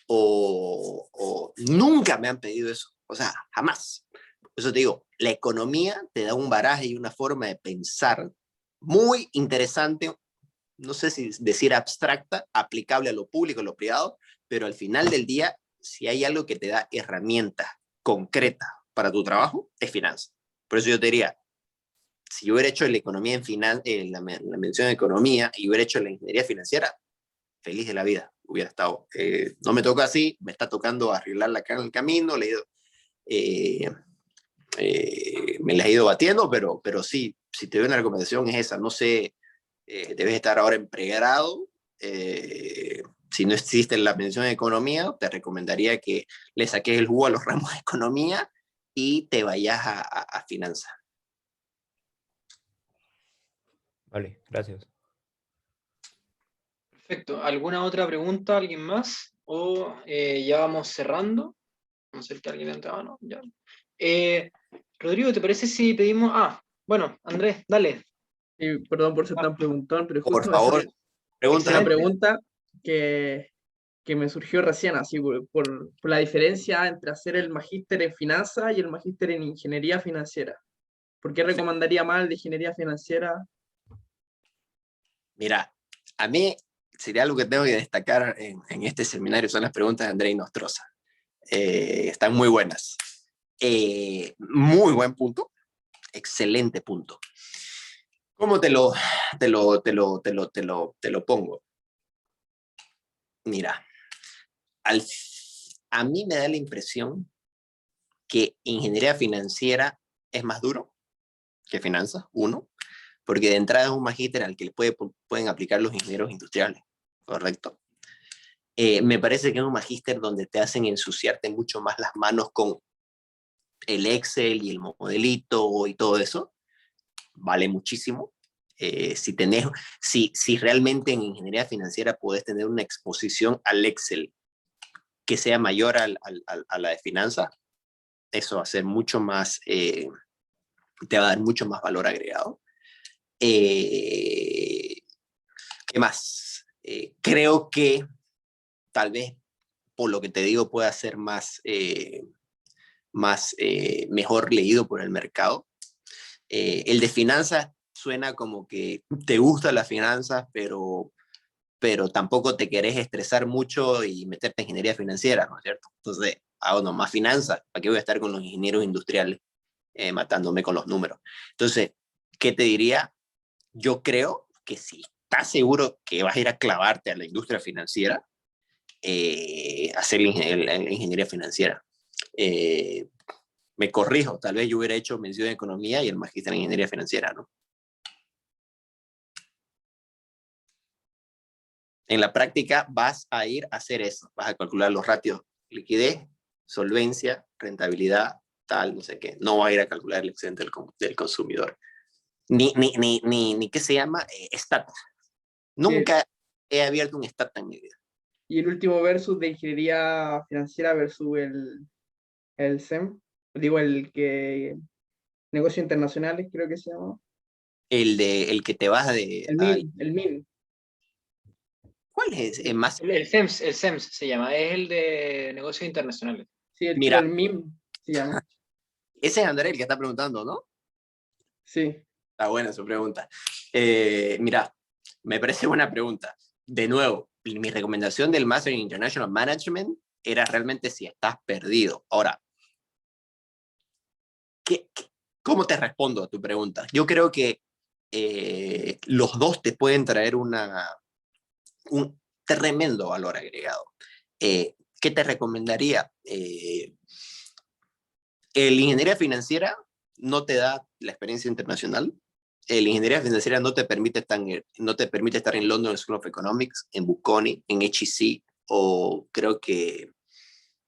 S1: o nunca me han pedido eso, o sea, jamás. Por eso te digo, la economía te da un baraje y una forma de pensar muy interesante, no sé si decir abstracta, aplicable a lo público, a lo privado, pero al final del día, si hay algo que te da herramientas concretas para tu trabajo, es finanzas. Por eso yo te diría, si yo hubiera hecho la economía en la mención de economía y hubiera hecho la ingeniería financiera, feliz de la vida hubiera estado. No me toca así, me está tocando arreglarla acá en el camino, me la he ido batiendo, pero sí, si te doy una recomendación es esa, no sé, debes estar ahora en pregrado, si no existe la mención de economía, te recomendaría que le saques el jugo a los ramos de economía y te vayas a finanzas.
S6: Vale, gracias.
S3: Perfecto. ¿Alguna otra pregunta? ¿Alguien más? ¿O ya vamos cerrando? No sé si alguien entraba, ¿no? Ya. Rodrigo, ¿te parece si pedimos... bueno, Andrés, dale.
S2: Y perdón por ser tan preguntón, pero
S1: Por
S2: justo
S1: favor,
S2: es
S1: preguntas.
S2: una pregunta que me surgió recién, así por la diferencia entre hacer el magíster en finanzas y el magíster en ingeniería financiera. ¿Por qué recomendaría más el de ingeniería financiera?
S1: Mira, a mí sería algo que tengo que destacar en este seminario, son las preguntas de André Nostroza. Están muy buenas. Muy buen punto, excelente punto. ¿Cómo te lo pongo? Mira, a mí me da la impresión que ingeniería financiera es más duro que finanzas, uno, porque de entrada es un magíster al que pueden aplicar los ingenieros industriales, ¿correcto? Me parece que es un magíster donde te hacen ensuciarte mucho más las manos con el Excel y el modelito y todo eso. Vale muchísimo. Si realmente en ingeniería financiera puedes tener una exposición al Excel que sea mayor a la de finanzas, eso va a ser mucho más, te va a dar mucho más valor agregado. ¿Qué más? Creo que tal vez, por lo que te digo, pueda ser mejor leído por el mercado. El de finanzas suena como que te gustan las finanzas, pero tampoco te querés estresar mucho y meterte en ingeniería financiera, ¿no es cierto? Entonces, hago nomás finanzas, ¿para qué voy a estar con los ingenieros industriales matándome con los números? Entonces, ¿qué te diría? Yo creo que si estás seguro que vas a ir a clavarte a la industria financiera, hacer la ingeniería financiera. Me corrijo, tal vez yo hubiera hecho mención de economía y el magíster en ingeniería financiera, ¿no? En la práctica vas a ir a hacer eso, vas a calcular los ratios, liquidez, solvencia, rentabilidad, tal, no sé qué. No vas a ir a calcular el excedente del consumidor. Ni ¿qué se llama? Stata. Nunca he abierto un Stata en mi vida.
S2: Y el último versus de ingeniería financiera versus el SEM, digo, el que negocios internacionales creo que se llama.
S1: El que te vas
S2: El MIN, el MIN.
S1: ¿Cuál es? Más,
S3: El SEMS se llama, es el de negocios internacionales.
S2: Sí,
S1: mira,
S2: el MIM se llama.
S1: ese es André el que está preguntando, ¿no?
S2: Sí.
S1: Está buena su pregunta. Mira, me parece buena pregunta. De nuevo, mi recomendación del Master in International Management era realmente si estás perdido. Ahora, ¿cómo te respondo a tu pregunta? Yo creo que los dos te pueden traer un tremendo valor agregado. ¿Qué te recomendaría? El ingeniería financiera no te da la experiencia internacional. La ingeniería financiera no te permite estar en London School of Economics, en Bocconi, en HEC, o creo que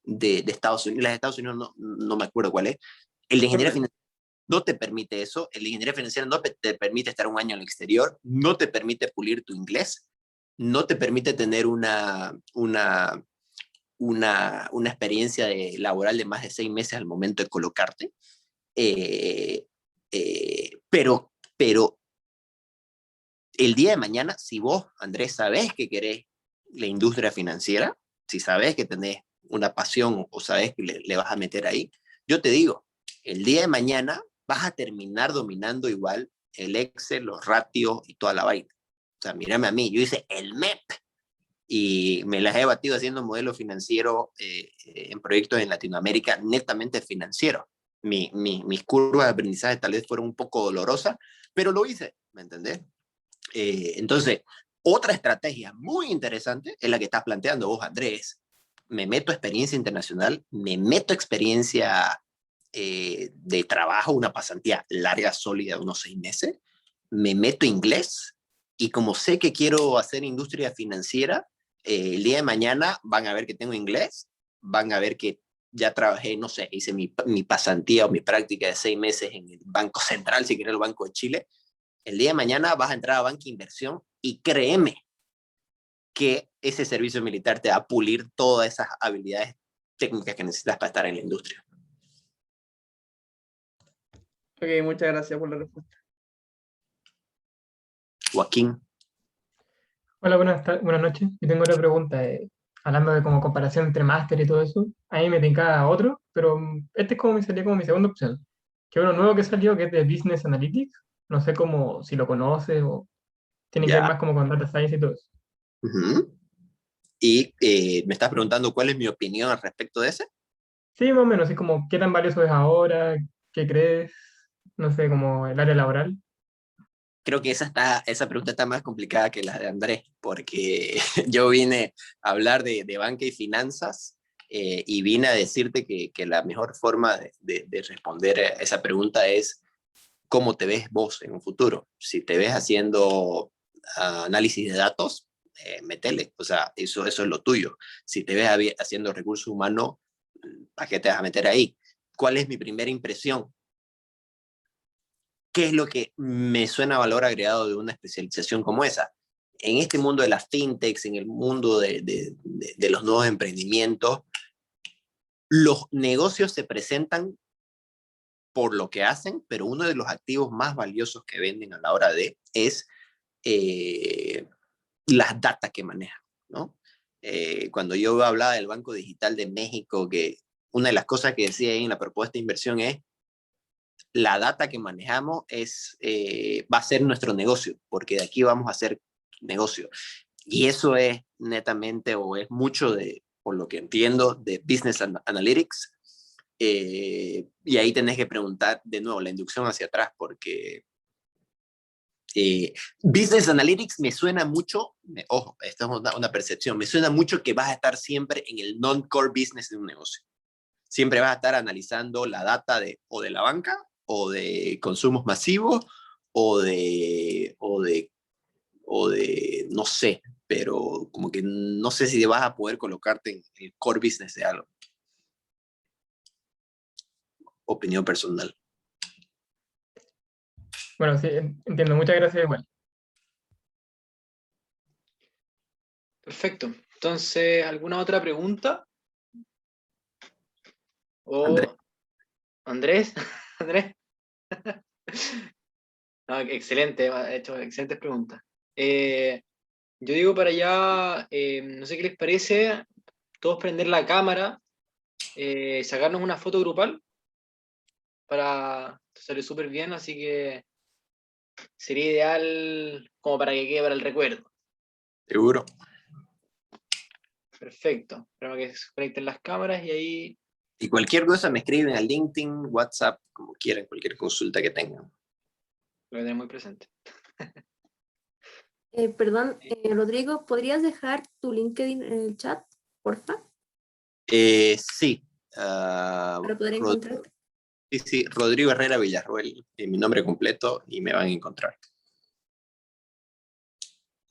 S1: de Estados Unidos. Las de Estados Unidos no me acuerdo cuál es. El de ingeniería financiera no te permite eso. El de ingeniería financiera no te permite estar un año en el exterior, no te permite pulir tu inglés, no te permite tener una experiencia laboral de más de 6 meses al momento de colocarte. Pero el día de mañana, si vos, Andrés, sabés que querés la industria financiera, si sabés que tenés una pasión o sabés que le vas a meter ahí, yo te digo, el día de mañana vas a terminar dominando igual el Excel, los ratios y toda la vaina. O sea, mírame a mí, yo hice el MEP y me las he batido haciendo modelo financiero en proyectos en Latinoamérica netamente financiero. Mis curvas de aprendizaje tal vez fueron un poco dolorosas, pero lo hice, ¿me entendés? Entonces, otra estrategia muy interesante es la que estás planteando vos, Andrés. Me meto experiencia internacional, me meto experiencia de trabajo, una pasantía larga, sólida, unos 6 meses, me meto inglés y como sé que quiero hacer industria financiera, el día de mañana van a ver que tengo inglés, van a ver que ya trabajé, no sé, hice mi pasantía o mi práctica de 6 meses en el Banco Central, si querés el Banco de Chile. El día de mañana vas a entrar a Banca Inversión y créeme que ese servicio militar te va a pulir todas esas habilidades técnicas que necesitas para estar en la industria.
S2: Ok, muchas gracias por la respuesta.
S1: Joaquín.
S7: Hola, buenas noches. Yo tengo una pregunta, hablando de como comparación entre máster y todo eso. A mí me tinca otro, pero este es como me salió como mi segunda opción. Que uno nuevo que salió, que es de Business Analytics. No sé cómo, si lo conoce o tiene que ver
S1: Ya.
S7: más como con Data Science y todo eso.
S1: Uh-huh. Y me estás preguntando cuál es mi opinión al respecto de ese.
S7: Sí, más o menos, así como qué tan valioso es ahora, qué crees, no sé, como el área laboral.
S1: Creo que esa pregunta está más complicada que la de Andrés, porque yo vine a hablar de banca y finanzas y vine a decirte que la mejor forma de responder a esa pregunta es cómo te ves vos en un futuro. Si te ves haciendo análisis de datos, métele, o sea, eso es lo tuyo. Si te ves haciendo recursos humanos, ¿para qué te vas a meter ahí? ¿Cuál es mi primera impresión? ¿Qué es lo que me suena a valor agregado de una especialización como esa? En este mundo de las fintechs, en el mundo de los nuevos emprendimientos, los negocios se presentan por lo que hacen, pero uno de los activos más valiosos que venden a la hora de es las data que manejan, ¿no? Cuando yo hablaba del Banco Digital de México, que una de las cosas que decía ahí en la propuesta de inversión es la data que manejamos va a ser nuestro negocio, porque de aquí vamos a hacer negocio. Y eso es netamente, o es mucho de, por lo que entiendo, de Business Analytics. Y ahí tenés que preguntar de nuevo la inducción hacia atrás, porque Business Analytics me suena mucho, ojo, esta es una percepción, me suena mucho que vas a estar siempre en el non-core business de un negocio. Siempre vas a estar analizando la data o de la banca, o de consumos masivos, o de, no sé, pero como que no sé si vas a poder colocarte en el core business de algo. Opinión personal.
S7: Bueno, sí, entiendo. Muchas gracias igual.
S3: Perfecto. Entonces, ¿alguna otra pregunta? ¿O
S1: Andrés.
S3: Andrés? ¿Andrés? No, excelente, ha hecho excelentes preguntas. Yo digo para allá, no sé qué les parece, todos prender la cámara, sacarnos una foto grupal para salir súper bien, así que sería ideal como para que quede para el recuerdo.
S1: Seguro.
S3: Perfecto. Esperamos que se conecten las cámaras y ahí...
S1: Y cualquier cosa me escriben a LinkedIn, WhatsApp, como quieran, cualquier consulta que tengan.
S3: Lo voy a tener muy presente.
S5: Perdón, Rodrigo, ¿podrías dejar tu LinkedIn en el chat, porfa?
S1: Sí.
S5: Para poder encontrarte.
S1: Sí, Rodrigo Herrera Villarroel, mi nombre completo, y me van a encontrar.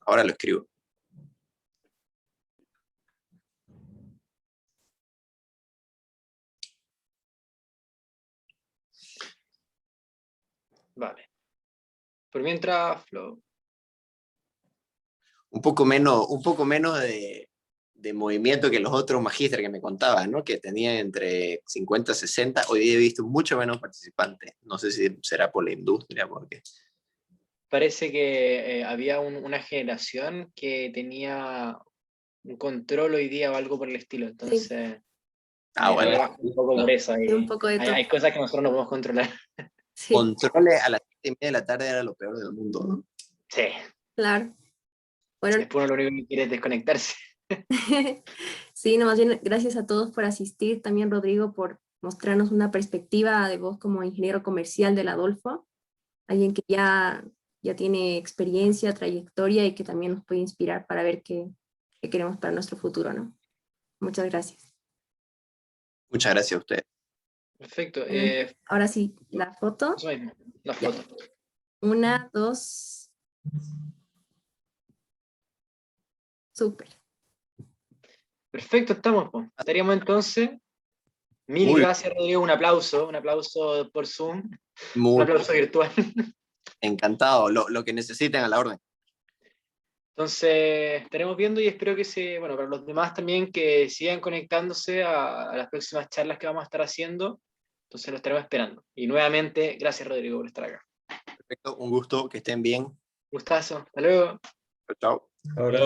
S1: Ahora lo escribo.
S3: Vale. Por mientras, Flo.
S1: Un poco menos de movimiento que los otros magísteres que me contaban, ¿no? Que tenían entre 50 y 60. Hoy día he visto mucho menos participantes. No sé si será por la industria, porque...
S3: Parece que había una generación que tenía un control hoy día o algo por el estilo. Entonces,
S1: bueno.
S3: un poco por eso.
S5: Sí, un poco de todo.
S3: Hay cosas que nosotros no podemos controlar.
S5: Sí,
S1: Controles a las 7:30 de la tarde era lo peor del mundo, ¿no?
S3: Sí.
S5: claro. Bueno,
S3: Después uno lo único que quiere es desconectarse.
S5: sí, no, más bien gracias a todos por asistir, también Rodrigo por mostrarnos una perspectiva de vos como ingeniero comercial del Adolfo, alguien que ya tiene experiencia, trayectoria y que también nos puede inspirar para ver qué queremos para nuestro futuro, ¿no? Muchas gracias.
S1: Muchas gracias a ustedes.
S3: Perfecto.
S5: Ahora sí, la foto.
S3: Eso mismo, la
S5: Ya.
S3: foto.
S5: 1, 2. Súper.
S3: Perfecto, estamos. Po. Estaríamos entonces. Mil gracias, Rodrigo. Un aplauso por Zoom. Un aplauso virtual.
S1: Encantado, lo que necesiten a la orden.
S3: Entonces, estaremos viendo y espero que bueno, para los demás también que sigan conectándose a las próximas charlas que vamos a estar haciendo. Entonces lo estaremos esperando. Y nuevamente, gracias, Rodrigo, por estar acá.
S1: Perfecto, un gusto, que estén bien.
S3: Gustazo. Hasta luego.
S1: Chao.
S4: Ahora